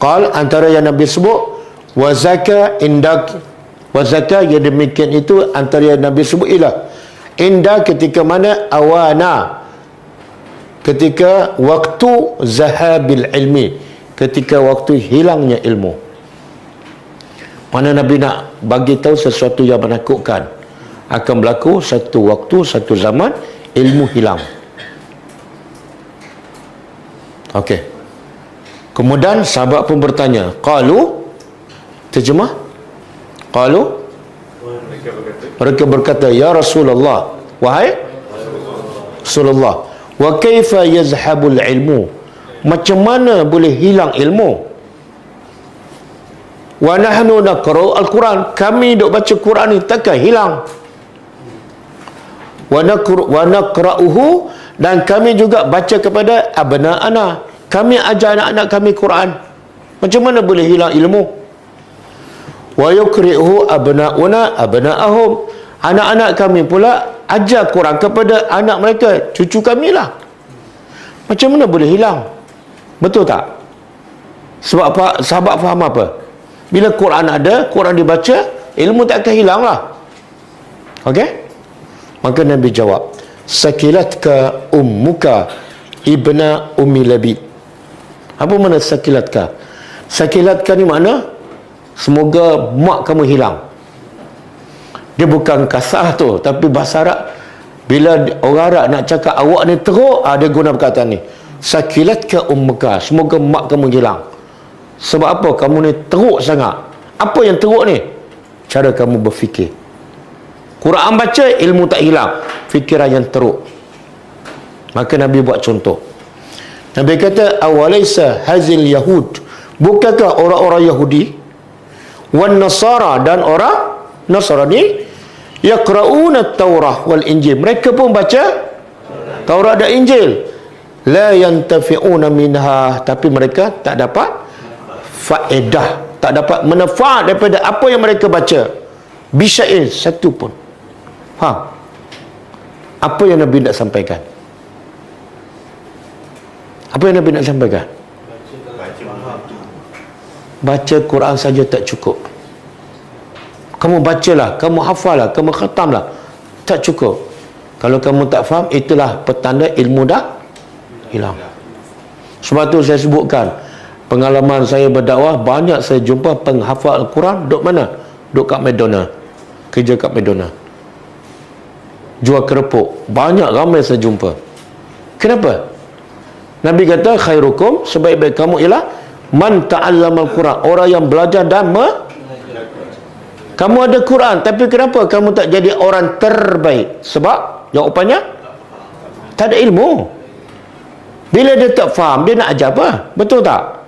Qal, antara yang Nabi sebut, wazaka indak, wazaka yang demikian itu antara yang Nabi sebut ialah inda, ketika mana, awana, ketika waktu zahabil ilmi, ketika waktu hilangnya ilmu. Mana Nabi nak bagi tahu sesuatu yang menakutkan akan berlaku satu waktu, satu zaman, ilmu hilang. Okey. Kemudian sahabat pun bertanya, qalu, terjemah, qalu, mereka berkata, ya Rasulullah, wahai Rasulullah, wa kaifa yazhabul ilmu, macam mana boleh hilang ilmu? Wa nahnu naqra'u al-Quran. Kami duk baca Quran ni takkan hilang. Wa naqra'uhu, dan kami juga baca kepada abna'ana. Kami ajar anak-anak kami Quran. Macam mana boleh hilang ilmu? Wa yuqri'uhu abna'una abna'ahum. Anak-anak kami pula ajar Quran kepada anak mereka, cucu kami lah. Macam mana boleh hilang? Betul tak? Sebab apa? Sahabat faham apa? Bila Quran ada, Quran dibaca, ilmu tak akan hilang lah. Okey? Maka Nabi jawab, sakilatka ummuka ibna ummi labid. Apa mana sakilatka? Sakilatka ni makna semoga mak kamu hilang. Dia bukan kasar tu, tapi bahasa Arab, bila orang Arab nak cakap awak ni teruk, dia guna perkataan ni, sakilatka ummuka, semoga mak kamu hilang. Sebab apa? Kamu ni teruk sangat. Apa yang teruk ni? Cara kamu berfikir. Quran baca, ilmu tak hilang, fikiran yang teruk. Maka Nabi buat contoh. Nabi kata, awalaysa hazil yahud, bukankah orang-orang Yahudi wan nasara, dan orang Nasrani, yaqra'una at-Taurah wal Injil, mereka pun baca Taurat dan Injil, la yantafi'una minha, tapi mereka tak dapat faedah, tak dapat manfaat daripada apa yang mereka baca, bisya'in, satu pun. Apa yang Nabi nak sampaikan? Apa yang Nabi nak sampaikan? Baca Quran saja tak cukup. Kamu bacalah, kamu hafallah, kamu khatamlah, tak cukup. Kalau kamu tak faham, itulah petanda ilmu dah hilang. Sebab tu saya sebutkan, pengalaman saya berdakwah, banyak saya jumpa penghafal Al-Quran duduk mana? Duduk kat McDonald, kerja kat McDonald, jual kerupuk. Banyak ramai saya jumpa. Kenapa? Nabi kata khairukum, sebaik-baik kamu ialah man ta'allama al-Quran, orang yang belajar dan kamu ada Quran, tapi kenapa kamu tak jadi orang terbaik? Sebab jawapannya tak ada ilmu. Bila dia tak faham, dia nak ajar apa? Betul tak?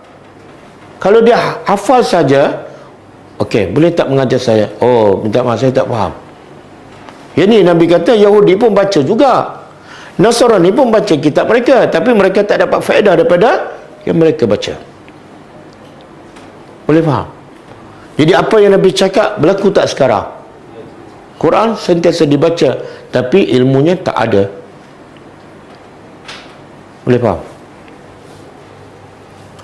Kalau dia hafal saja, okey, boleh tak mengajar saya? Oh, minta maaf, saya tak faham. Yang ni Nabi kata Yahudi pun baca juga, Nasrani pun baca kitab mereka, tapi mereka tak dapat faedah daripada yang mereka baca. Boleh faham? Jadi apa yang Nabi cakap berlaku tak sekarang? Quran sentiasa dibaca, tapi ilmunya tak ada. Boleh faham?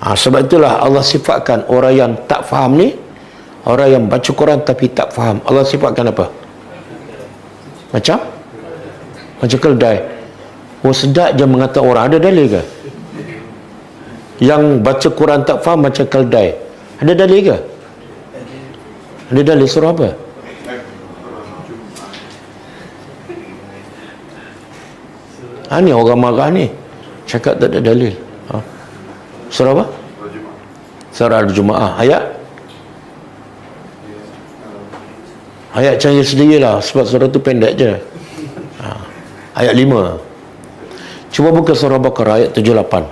Sebab itulah Allah sifatkan orang yang tak faham ni, orang yang baca Quran tapi tak faham, Allah sifatkan apa? Macam keledai. Oh, sedap je mengata orang. Ada dalil ke? Yang baca Quran tak faham macam keledai. Ada dalil ke? Ada dalil surah apa? Ni orang marah ni, cakap tak ada dalil. Surah apa? Surah Al-Jumu'ah. Ayat cari sendirilah, sebab surah tu pendek je. Ayat 5. Cuba buka surah Baqarah ayat 78.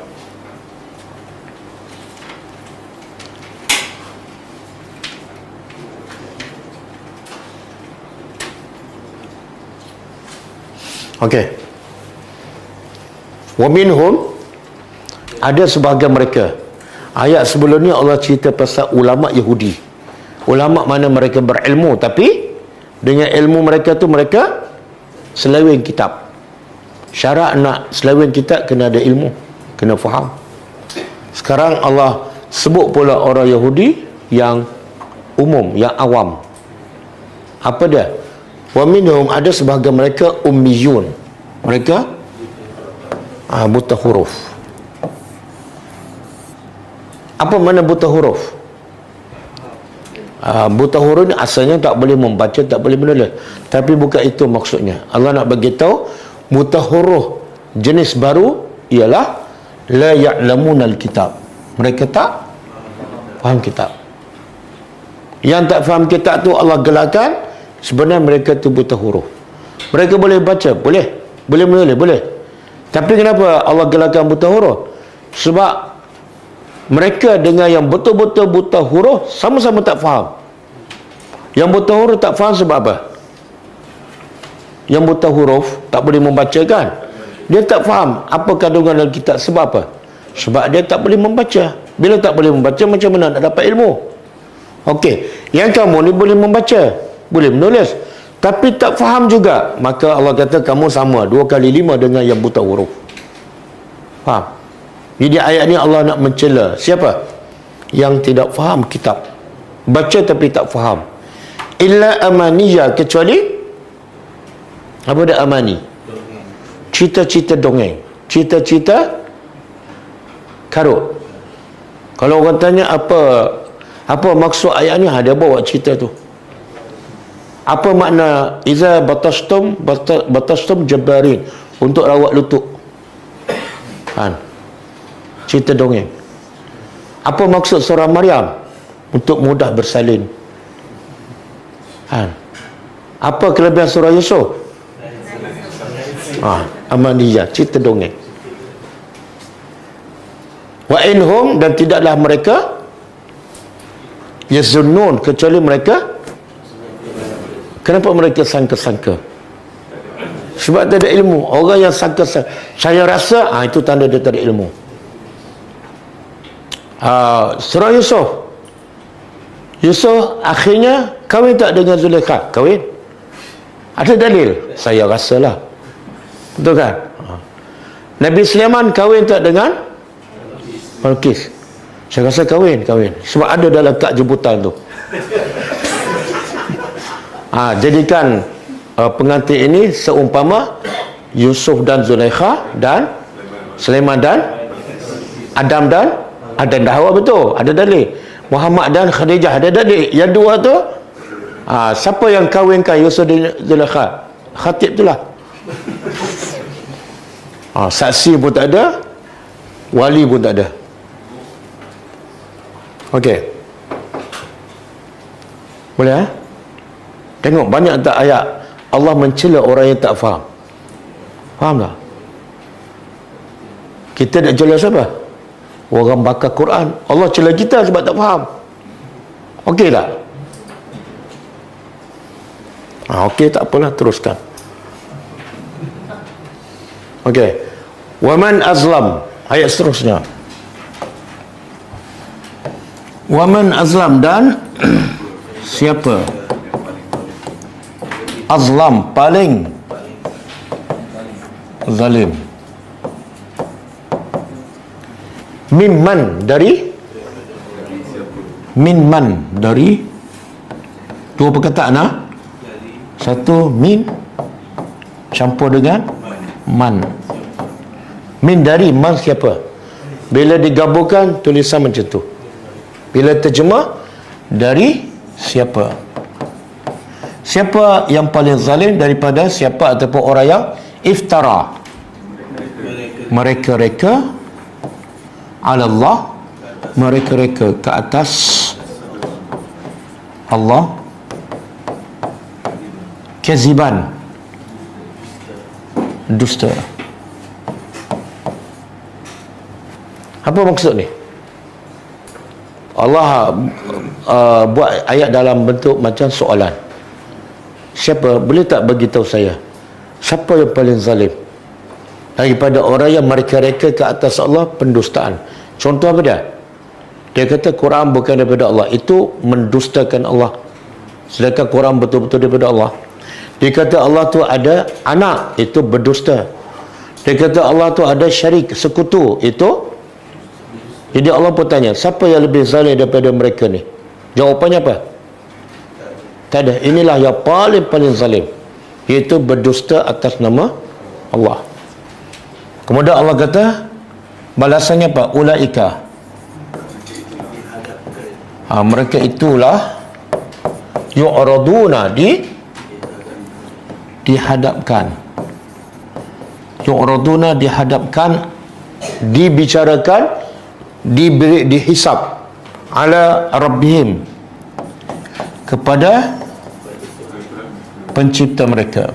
Okey. Wa minhum, ada sebahagian mereka. Ayat sebelum ni Allah cerita pasal ulama Yahudi. Ulama mana mereka berilmu, tapi dengan ilmu mereka tu mereka seleweng kitab. Syarat nak seleweng kitab kena ada ilmu, kena faham. Sekarang Allah sebut pula orang Yahudi yang umum, yang awam. Apa dia? Wa minhum, ada sebahagian mereka ummiyun. Mereka buta huruf. Apa makna buta huruf? Buta huruf ni asalnya tak boleh membaca, tak boleh menulis. Tapi bukan itu maksudnya. Allah nak bagi tahu buta huruf jenis baru ialah la ya'lamunal kitab. Mereka tak faham kitab. Yang tak faham kitab tu Allah gelarkan sebenarnya mereka tu buta huruf. Mereka boleh baca, boleh menulis, boleh. Tapi kenapa Allah gelarkan buta huruf? Sebab mereka dengan yang betul-betul buta huruf sama-sama tak faham. Yang buta huruf tak faham sebab apa? Yang buta huruf tak boleh membaca kan? Dia tak faham apa kandungan dalam kitab. Sebab apa? Sebab dia tak boleh membaca. Bila tak boleh membaca, macam mana nak dapat ilmu? Okey, yang kamu ni boleh membaca, boleh menulis, tapi tak faham juga. Maka Allah kata kamu sama 2 kali 5 dengan yang buta huruf. Faham? Jadi ayat ni Allah nak mencela siapa? Yang tidak faham kitab. Baca tapi tak faham. Illa amaniya, kecuali apa dia amani? Cita-cita dongeng, cita-cita karut. Kalau orang tanya apa maksud ayat ni, dia bawa cerita tu. Apa makna iza batastum jabarin, untuk rawat lutut kan? Cerita dongeng. Apa maksud surah Maryam? Untuk mudah bersalin kan? Apa kelebihan surah Yusuf? Amaniyah, cerita dongeng. Wa inhum, dan tidaklah mereka yazunnun, kecuali mereka, kenapa mereka sangka-sangka? Sebab tak ada ilmu. Orang yang sangka-sangka, saya rasa, itu tanda dia tak ada ilmu. Surah Yusuf akhirnya kahwin tak dengan Zulaikha? Kahwin. Ada dalil? Saya rasalah. Betul kan? Nabi Sulaiman kahwin tak dengan Balqis? Saya rasa kahwin. Sebab ada dalam kad jemputan tu. Jadikan pengantin ini seumpama Yusuf dan Zulaikha dan Sulaiman dan Adam dan Hawa. Betul, ada dalil. Muhammad dan Khadijah, ada dalil. Yang dua tu siapa yang kahwinkan Yusuf dan Zulaikha? Khatib tu lah. Saksi pun tak ada, wali pun tak ada. Okey, boleh tengok banyak tak ayat Allah mencela orang yang tak faham. Faham tak? Kita nak cela siapa? Orang bakar Quran. Allah cela kita sebab tak faham. Okey tak? Okey, tak apalah, teruskan. Okey. Waman azlam, ayat seterusnya. Waman azlam, dan siapa? Azlam, paling zalim. Mimman, dari dua perkataan. Satu min campur dengan man. Min, dari, man siapa? Bila digabungkan tulisan macam tu. Bila terjemah, dari siapa? Siapa yang paling zalim daripada siapa ataupun orang yang iftara, mereka-reka ala Allah, mereka-reka ke atas Allah, kaziban, dusta. Apa maksud ni? Allah buat ayat dalam bentuk macam soalan. Siapa, boleh tak bagi tahu saya siapa yang paling zalim daripada orang yang mereka-reka ke atas Allah pendustaan? Contoh apa dia? Dia kata Quran bukan daripada Allah, itu mendustakan Allah, sedangkan Quran betul-betul daripada Allah. Dia kata Allah tu ada anak, itu berdusta. Dia kata Allah tu ada syarik, sekutu, itu. Jadi Allah pun tanya, siapa yang lebih zalim daripada mereka ni? Jawapannya apa? Tak ada. Inilah yang paling zalim, iaitu berdusta atas nama Allah. Kemudian Allah kata balasannya apa? Ulaika, mereka itulah yu'raduna, dihadapkan. Yu'raduna, dihadapkan, dibicarakan, dihisap ala rabbihim, kepada pencipta mereka.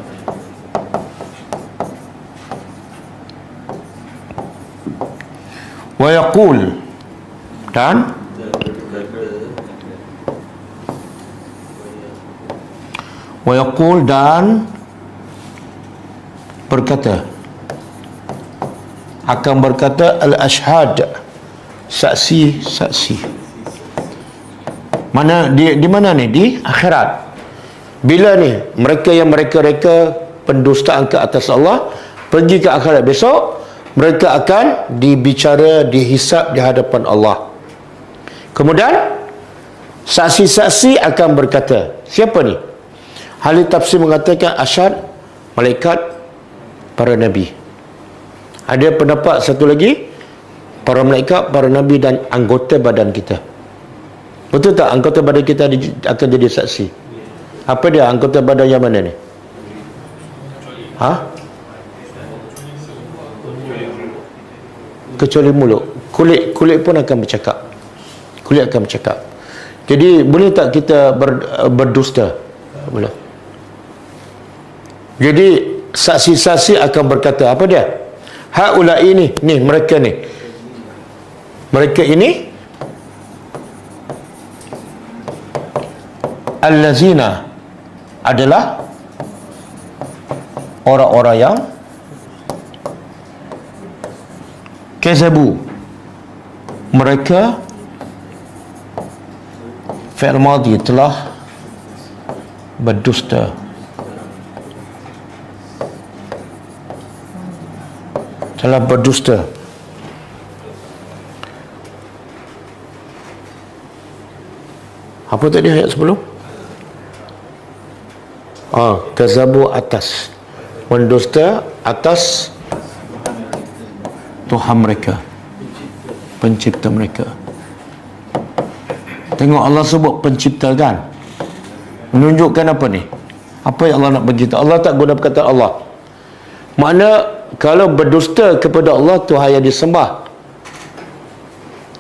Wa yaqul, dan wa yaqul dan berkata, akan berkata al-ashhad, saksi-saksi. Mana di mana ni? Di akhirat. Bila ni mereka yang mereka pendustaan ke atas Allah pergi ke akhirat besok, mereka akan dibicara, dihisap di hadapan Allah. Kemudian saksi-saksi akan berkata, siapa ni? Ahli tafsir mengatakan asyhad, malaikat, para nabi. Ada pendapat satu lagi, para malaikat, para nabi dan anggota badan kita. Betul tak anggota badan kita akan jadi saksi? Apa dia anggota badan yang mana ni? Kecuali mulut. Kulit pun akan bercakap. Kulit akan bercakap. Jadi boleh tak kita berdusta? Boleh. Jadi saksi-saksi akan berkata, apa dia? Haula ini, ni mereka ni. Mereka ini allazina adalah orang-orang yang kazabu, mereka fi'il madhi telah berdusta. Telah berdusta. Apa tadi ayat sebelum? Kazabu atas, mendusta atas Tuhan mereka, pencipta mereka. Tengok Allah sebut pencipta kan, menunjukkan apa ni? Apa yang Allah nak beritahu? Allah tak guna perkataan Allah. Makna kalau berdusta kepada Allah, Tuhan yang disembah.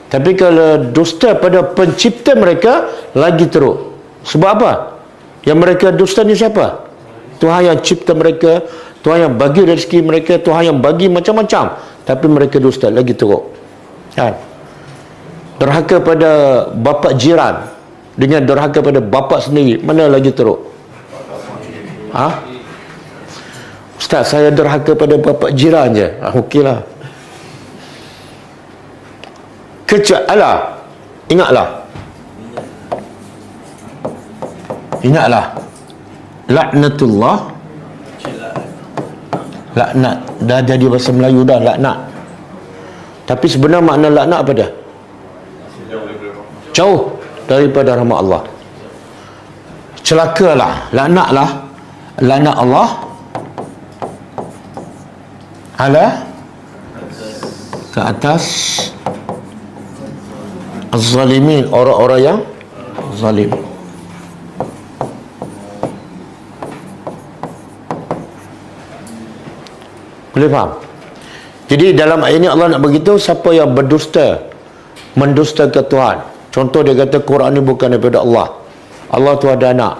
Tapi kalau dusta pada pencipta mereka, lagi teruk. Sebab apa? Yang mereka dusta ni siapa? Tuhan yang cipta mereka, Tuhan yang bagi rezeki mereka, Tuhan yang bagi macam-macam. Tapi mereka dusta, lagi teruk. Kan? Derhaka pada bapa jiran dengan derhaka pada bapa sendiri, mana lagi teruk? Ustaz, saya derhaka pada bapa jiran je. Okeylah. Ingatlah. Laknatullah. Laknat. Dah jadi bahasa Melayu dah, laknat. Tapi sebenarnya makna laknat apa dah? Jauh daripada rahmat Allah. Celakalah, laknatlah. Laknat Allah ala ke atas az-zalimin, orang-orang yang zalim. Boleh faham? Jadi dalam ayat ini Allah nak beritahu siapa yang berdusta, mendustakan Tuhan. Contoh dia kata Quran ni bukan daripada Allah. Allah tu ada anak.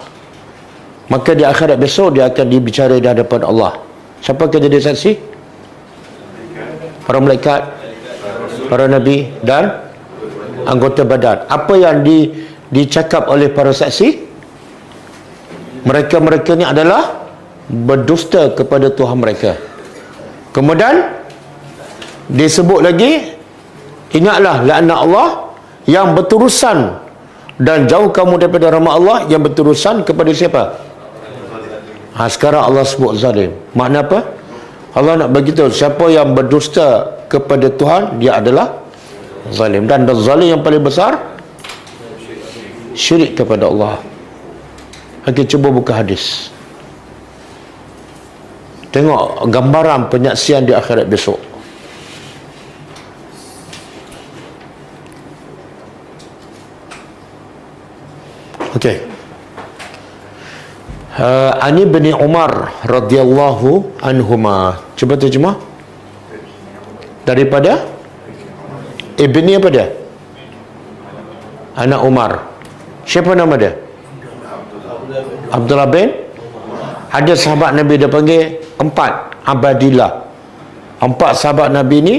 Maka di akhirat besok dia akan dibicara di hadapan Allah. Siapa akan jadi saksi? Para malaikat, para nabi dan anggota badan. Apa yang dicakap oleh para saksi? Mereka-mereka ni adalah berdusta kepada Tuhan mereka. Kemudian disebut lagi, ingatlah laknat Allah yang berterusan, dan jauh kamu daripada rahmat Allah yang berterusan kepada siapa? Sekarang Allah sebut zalim. Makna apa? Allah nak beritahu siapa yang berdusta kepada Tuhan, dia adalah zalim. Dan zalim yang paling besar, syirik kepada Allah. Kita cuba buka hadis. Tengok gambaran penyaksian di akhirat besok. Okey. Ani bin Umar radhiyallahu anhuma. Cuba terjemah. Daripada Ibni apa dia? Anak Umar. Siapa nama dia? Abdullah bin. Ada sahabat Nabi dia panggil 4 Abadillah. 4 sahabat Nabi ni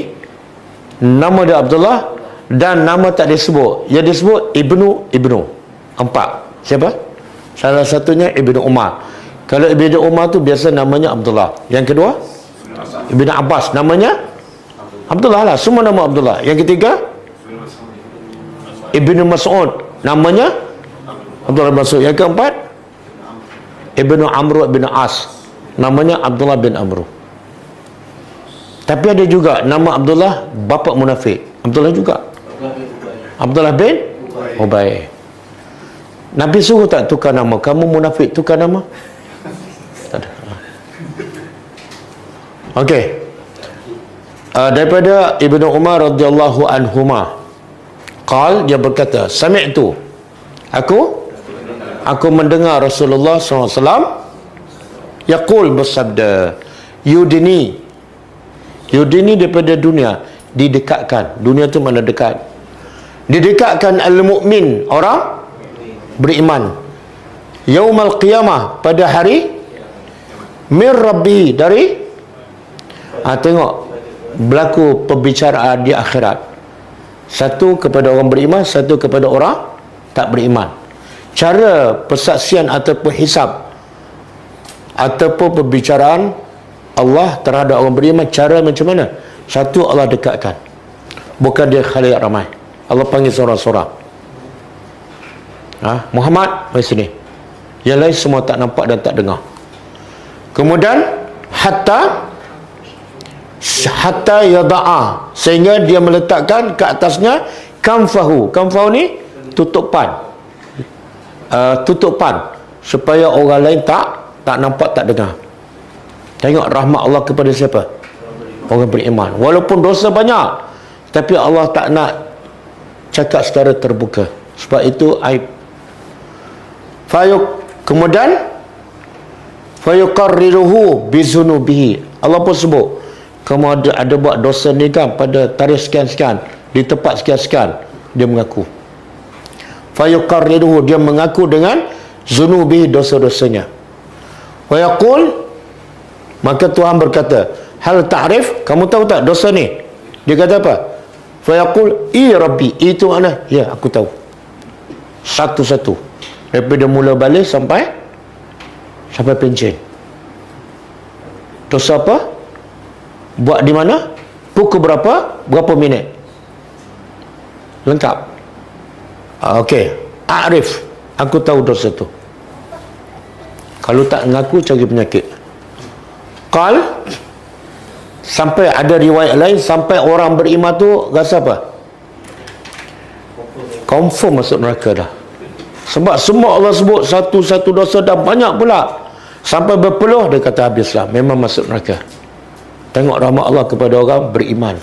nama dia Abdullah, Dan nama tak disebut. Yang disebut Ibnu. 4. Siapa? Salah satunya Ibnu Umar. Kalau Ibnu Umar tu biasa namanya Abdullah. Yang kedua Ibnu Abbas, namanya Abdullah lah. Semua nama Abdullah. Yang ketiga Ibnu Mas'ud, namanya Abdullah bin Mas'ud. Yang keempat Ibnu Amr bin As, namanya Abdullah bin Amr. Tapi ada juga nama Abdullah bapa munafik. Abdullah juga. Abdullah bin Ubay. Nabi suruh tak tukar nama? Kamu munafik, tukar nama? Tak ada. Okey. Daripada Ibnu Umar radhiyallahu anhuma, dia berkata, sami'tu, aku mendengar Rasulullah SAW yaqul, bersabda, yudini daripada dunia, didekatkan. Dunia tu mana dekat? Didekatkan al-mu'min, orang beriman, yaumal qiyamah, pada hari min rabbi, dari tengok berlaku perbicaraan di akhirat. Satu kepada orang beriman, satu kepada orang tak beriman. Cara persaksian ataupun hisab ataupun perbicaraan Allah terhadap orang beriman, cara macam mana? Satu, Allah dekatkan, bukan dia khaliat ramai. Allah panggil seorang-seorang. Muhammad, mari sini. Yang lain semua tak nampak dan tak dengar. Kemudian hatta yada'a, sehingga dia meletakkan ke atasnya kamfahu ni tutupan, supaya orang lain tak nampak, tak dengar. Tengok rahmat Allah kepada siapa? Orang beriman. Walaupun dosa banyak, tapi Allah tak nak cakap secara terbuka, sebab itu aib. Kemudian fayuqarriruhu bizunubihi. Allah pun sebut, kamu ada buat dosa ni kan pada tarikh sekian-sekian, di tempat sekian-sekian, dia mengaku. Fayuqarriruhu, dia mengaku dengan zunubihi, dosa-dosanya. Wa yaqul, maka Tuhan berkata, hal ta'rif, kamu tahu tak dosa ni? Dia kata apa? Fa yaqul, rabbi, itu mana? Ya, aku tahu. Satu-satu, daripada mula balik sampai pencen. Dosa apa? Buat di mana? Pukul berapa minit? Lengkap. Okey, a'rif, aku tahu dosa tu. Kalau tak mengaku, cari penyakit. Sampai ada riwayat lain, sampai orang beriman tu rasa apa? Confirm masuk neraka dah. Sebab semua Allah sebut satu-satu dosa dah banyak pula, sampai berpeluh, dia kata habislah, memang masuk neraka. Tengok rahmat Allah kepada orang beriman.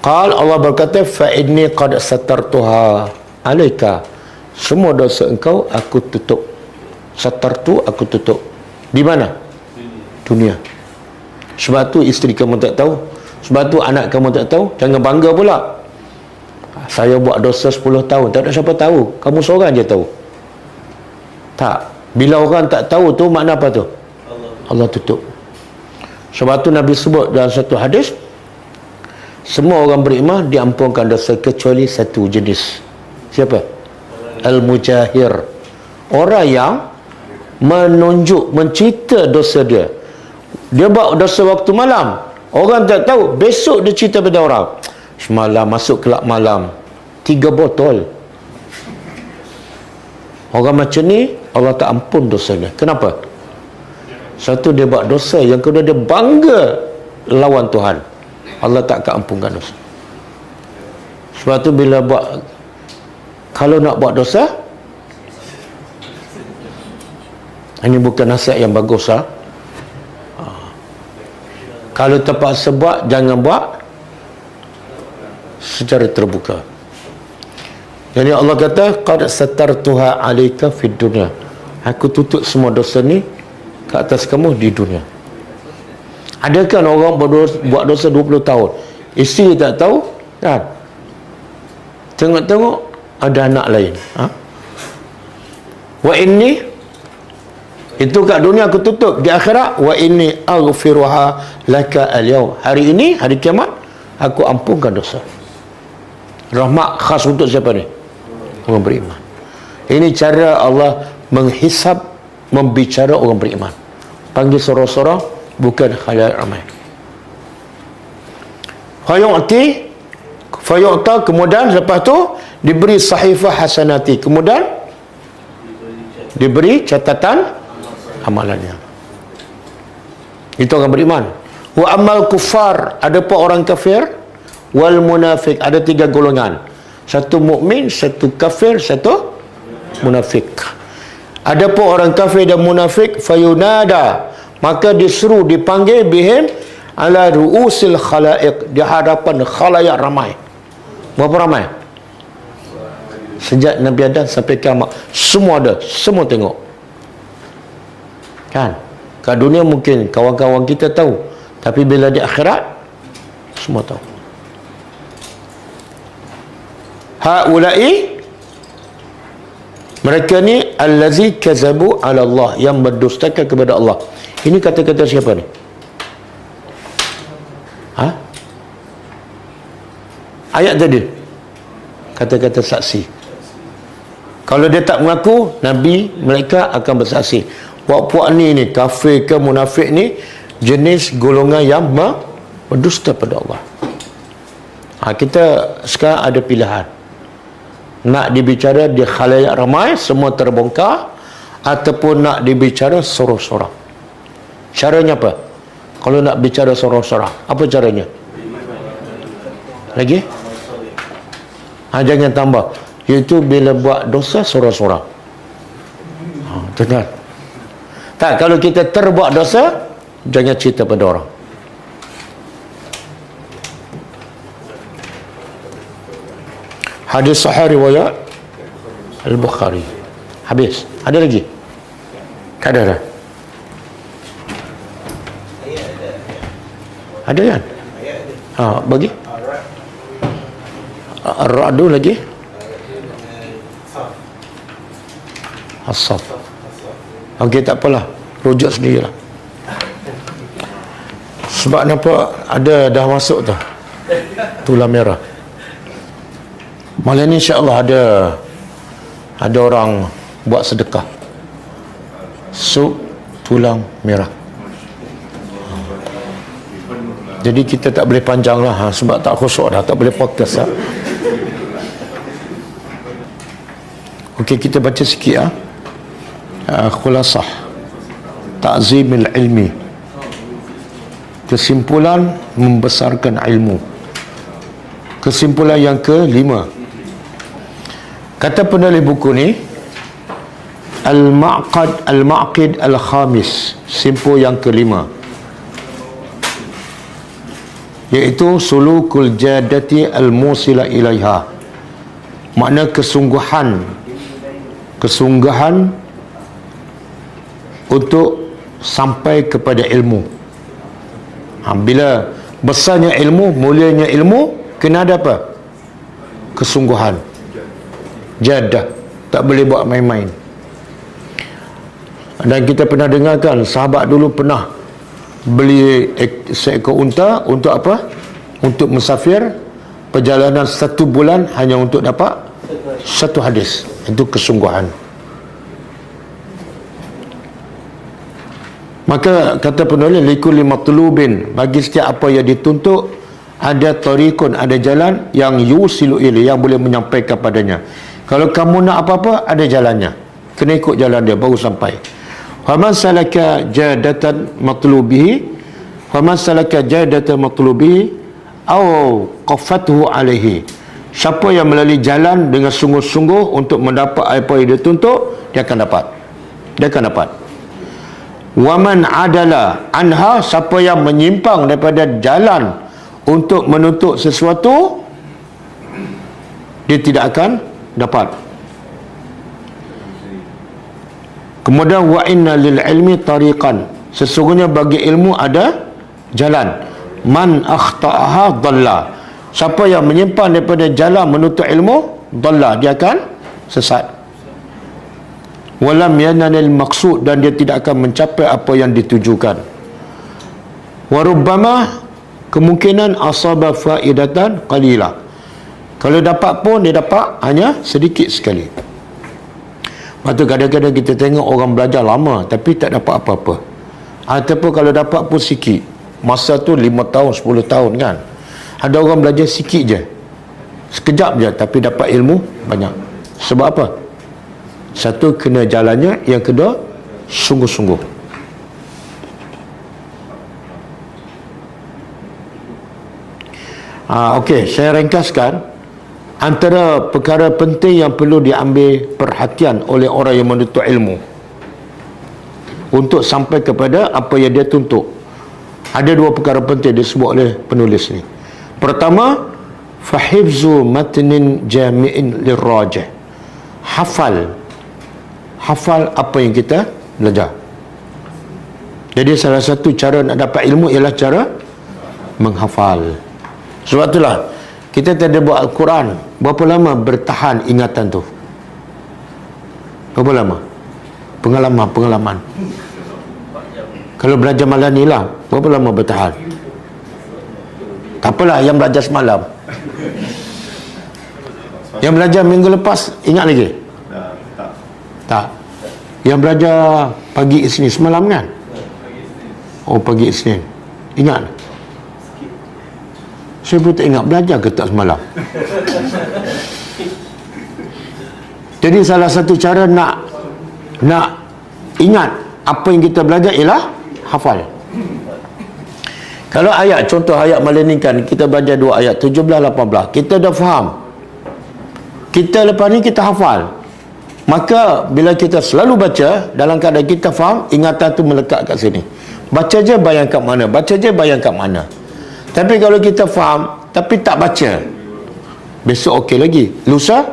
Allah berkata, fa inni qad satartuha alaika, semua dosa engkau aku tutup. Satartu, aku tutup. Di mana? Dunia. Sebab tu isteri kamu tak tahu, sebab tu anak kamu tak tahu. Jangan bangga pula, saya buat dosa 10 tahun, tak ada siapa tahu, kamu seorang je tahu. Tak. Bila orang tak tahu tu, makna apa tu? Allah tutup. Sebab tu Nabi sebut dalam satu hadis, semua orang beriman diampunkan dosa kecuali satu jenis. Siapa? Al-Mujahir. Orang yang menunjuk, mencerita dosa dia. Dia buat dosa waktu malam, orang tak tahu, besok dia cerita pada orang, semalam masuk kelab malam 3 botol. Orang macam ni Allah tak ampun dosanya. Kenapa? Satu, dia buat dosa. Yang kedua, dia bangga lawan Tuhan. Allah tak akan ampunkan dosa. Sebab tu bila kalau nak buat dosa, ini bukan nasihat yang bagus. Kalau terpaksa buat, jangan buat secara terbuka. Jadi Allah kata, qad satartuha 'alaika fid dunya, aku tutup semua dosa ni ke atas kamu di dunia. Adakah orang buat dosa 20 tahun, isteri tak tahu kan? Tengok-tengok ada anak lain. Wa inni, itu kat dunia aku tutup. Di akhirat, wa inni aghfiruha laka al-yawm, hari ini, hari kiamat, aku ampunkan dosa. Rahmat khas untuk siapa ni? Orang beriman. Ini cara Allah menghisap, membicara orang beriman. Panggil sorang-sorang, bukan khalayak ramai. Fayu'ta, kemudian lepas tu diberi sahifah hasanati, kemudian diberi catatan amalannya. Itu orang beriman. Wa amal kufar, ada pun orang kafir, wal munafik, ada 3 golongan. Satu mukmin, satu kafir, satu munafik. Ada pun orang kafir dan munafik, fayunada, maka disuruh, dipanggil, bihim ala ru'usil khalaiq, di hadapan khalayak ramai. Berapa ramai? Sejak Nabi Adam sampai kiamat, semua ada, semua tengok. Kan? Kat dunia mungkin kawan-kawan kita tahu, tapi bila di akhirat semua tahu. Haula'i, mereka ni allazi kazabu ala Allah, yang berdustakan kepada Allah. Ini kata-kata siapa ni? Ayat tadi kata-kata saksi. Kalau dia tak mengaku, Nabi, mereka akan bersaksi. Puak-puak ni kafir ke munafik ni, jenis golongan yang berdusta pada Allah. Kita sekarang ada pilihan. Nak dibicara di khalayak ramai, semua terbongkar, ataupun nak dibicara sorang-sorang. Caranya apa? Kalau nak bicara sorang-sorang, apa caranya? Lagi? Jangan tambah. Iaitu bila buat dosa sorang-sorang. Dengar. Tak, kalau kita terbuat dosa, jangan cerita pada orang. Hadis sahih riwayat Al-Bukhari. Habis. Ada lagi? Tak ada dah. Ada kan? Bagi. Ar-Ra'du lagi. As-Saf. Okey, tak apalah, rujuk sendirilah. Sebab nampak ada dah masuk tu tulang merah. Malam ni insya-Allah ada orang buat sedekah sup tulang merah. Jadi kita tak boleh panjang lah, sebab tak khusyuk dah, tak boleh fokus lah. Okey, kita baca sikit khulasah ta'zimil ilmi, kesimpulan membesarkan ilmu. Kesimpulan yang ke-5, kata penulis buku ni, Al-Ma'qid Al-Khamis, simpul yang ke-5, iaitu sulukul jadati al-musila ilaiha, makna kesungguhan untuk sampai kepada ilmu. Bila besarnya ilmu, mulianya ilmu, kena ada apa? Kesungguhan, jadah, tak boleh buat main-main. Dan kita pernah dengarkan sahabat dulu pernah beli seekor unta untuk apa? Untuk musafir, perjalanan 1 bulan hanya untuk dapat 1 hadis. Itu kesungguhan. Maka kata penulis, likulli matlubin, bagi setiap apa yang dituntut ada tariqun, ada jalan yang yusilu ilaihi, yang boleh menyampaikan padanya. Kalau kamu nak apa-apa, ada jalannya, kena ikut jalan dia baru sampai. Faman salaka jadatan matlubihi, faman salaka jadatan matlubihi aw qafathu alaihi, siapa yang melalui jalan dengan sungguh-sungguh untuk mendapat apa yang dia tuntut, dia akan dapat. Waman adala anha, siapa yang menyimpang daripada jalan untuk menuntut sesuatu, dia tidak akan dapat. Kemudian wa inna lil ilmi tariqan, sesungguhnya bagi ilmu ada jalan. Man akhta'aha dhalla, siapa yang menyimpang daripada jalan menuntut ilmu, dhalla, dia akan sesat. Walam yananil maqsud, dan dia tidak akan mencapai apa yang ditujukan. Warubbama, kemungkinan asaba faidatan qalila, Kalau dapat pun dia dapat hanya sedikit sekali. Lepas tu kadang-kadang kita tengok orang belajar lama tapi tak dapat apa-apa. Ataupun kalau dapat pun sikit. Masa tu 5 tahun, 10 tahun kan. Ada orang belajar sikit je, sekejap je, tapi dapat ilmu banyak. Sebab apa? Satu, kena jalannya. Yang kedua, sungguh-sungguh. Okey, saya ringkaskan. Antara perkara penting yang perlu diambil perhatian oleh orang yang menuntut ilmu untuk sampai kepada apa yang dia tuntut, ada dua perkara penting disebut oleh penulis ni. Pertama, fahifzu matnin jami'in lirrajih. Hafal apa yang kita belajar. Jadi salah satu cara nak dapat ilmu ialah cara menghafal. Sebab itulah kita tak ada buat Al-Quran. Berapa lama bertahan ingatan tu? Berapa lama? Pengalaman. Kalau belajar malam ni lah, berapa lama bertahan? Tak apalah yang belajar semalam. Yang belajar minggu lepas, ingat lagi? Tak. Yang belajar pagi Isnin semalam kan? Oh, pagi Isnin. Ingat? Saya pun tak ingat belajar ke tak semalam. Jadi salah satu cara nak ingat apa yang kita belajar ialah hafal. Kalau ayat, contoh ayat malam ni kan, kita belajar dua ayat 17-18, kita dah faham, kita lepas ni kita hafal, maka bila kita selalu baca dalam keadaan kita faham, ingatan tu melekat kat sini. Baca je bayang kat mana, baca je bayang kat mana. Tapi kalau kita faham tapi tak baca, besok okey lagi, lusa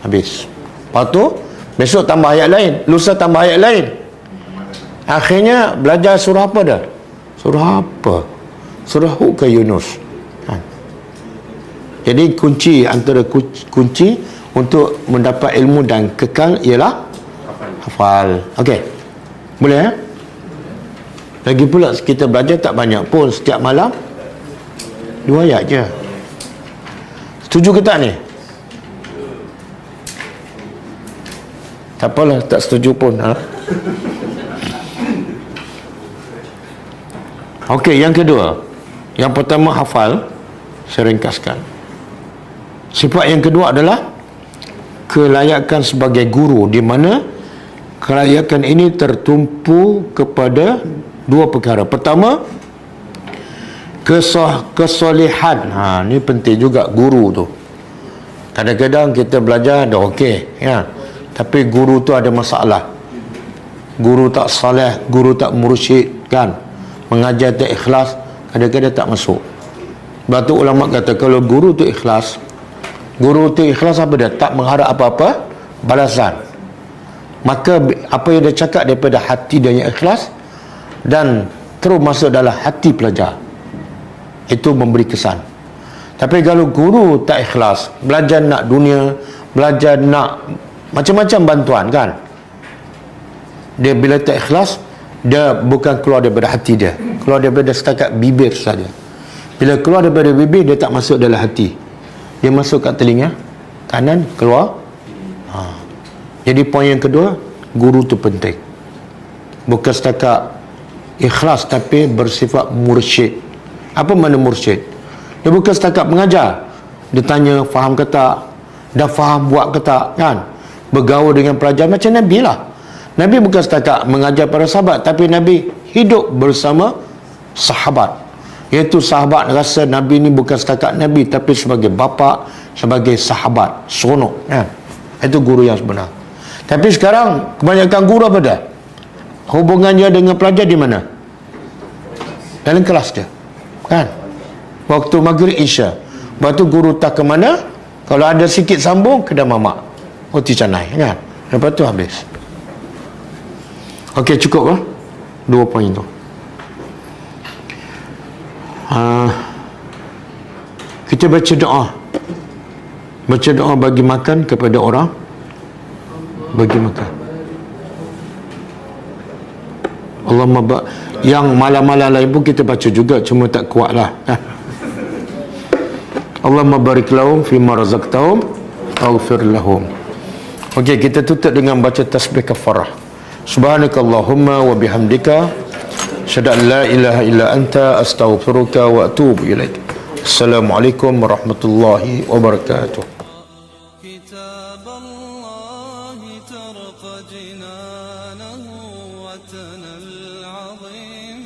habis. Lepas tu besok tambah ayat lain, lusa tambah ayat lain, akhirnya belajar surah apa dah? Surah apa? Surah Hud ke Yunus. Jadi kunci, antara kunci untuk mendapat ilmu dan kekal ialah hafal. Okey, boleh ya? Lagi pula kita belajar tak banyak pun, setiap malam 2 ayat je. Setuju ke tak ni? Tak apalah, tak setuju pun. Okey, yang kedua. Yang pertama hafal, saya ringkaskan. Sifat yang kedua adalah kelayakan sebagai guru, di mana kelayakan ini tertumpu kepada dua perkara. Pertama, kesolehan. Ni penting juga guru tu. Kadang-kadang kita belajar dah okey ya, tapi guru tu ada masalah. Guru tak soleh, guru tak mursyid kan, mengajar tak ikhlas, kadang-kadang tak masuk. Sebab tu ulama kata kalau guru tu ikhlas apa dia? Tak mengharap apa-apa balasan. Maka apa yang dia cakap daripada hati dia yang ikhlas dan terus masuk dalam hati pelajar, itu memberi kesan. Tapi kalau guru tak ikhlas, belajar nak dunia, belajar nak macam-macam bantuan kan, dia bila tak ikhlas, dia bukan keluar daripada hati dia, keluar daripada setakat bibir saja. Bila keluar daripada bibir, dia tak masuk dalam hati, dia masuk kat telinga kanan, keluar. Jadi poin yang kedua, guru tu penting. Bukan setakat ikhlas tapi bersifat mursyid. Apa makna mursyid? Dia bukan setakat mengajar, dia tanya faham ke tak, dah faham buat ke tak kan, bergaul dengan pelajar macam Nabi lah. Nabi bukan setakat mengajar para sahabat, tapi Nabi hidup bersama sahabat, iaitu sahabat rasa Nabi ni bukan setakat Nabi tapi sebagai bapa, sebagai sahabat, seronok kan. Itu guru yang sebenar. Tapi sekarang kebanyakan guru apa dah? Hubungannya dengan pelajar di mana? Dalam kelas dia kan, waktu maghrib isya. Lepas tu guru tak ke mana, kalau ada sikit sambung ke dah mamak roti canai kan, lepas tu habis. Okey, cukup lah 2 poin tu. Kita baca doa bagi makan kepada orang, bagi makan. Allahumma yang malam-malam lain pun kita baca juga, cuma tak kuat lah. Allahumma barik lahum fima razaqtahum waghfir lahum. Okey, kita tutup dengan baca tasbih kafarah. Subhanakallahumma wa bihamdika asyhadu an la ilaha illa anta astaghfiruka wa atubu ilaik. Assalamualaikum warahmatullahi wabarakatuh. كتاب الله ترق جنانه وتنى العظيم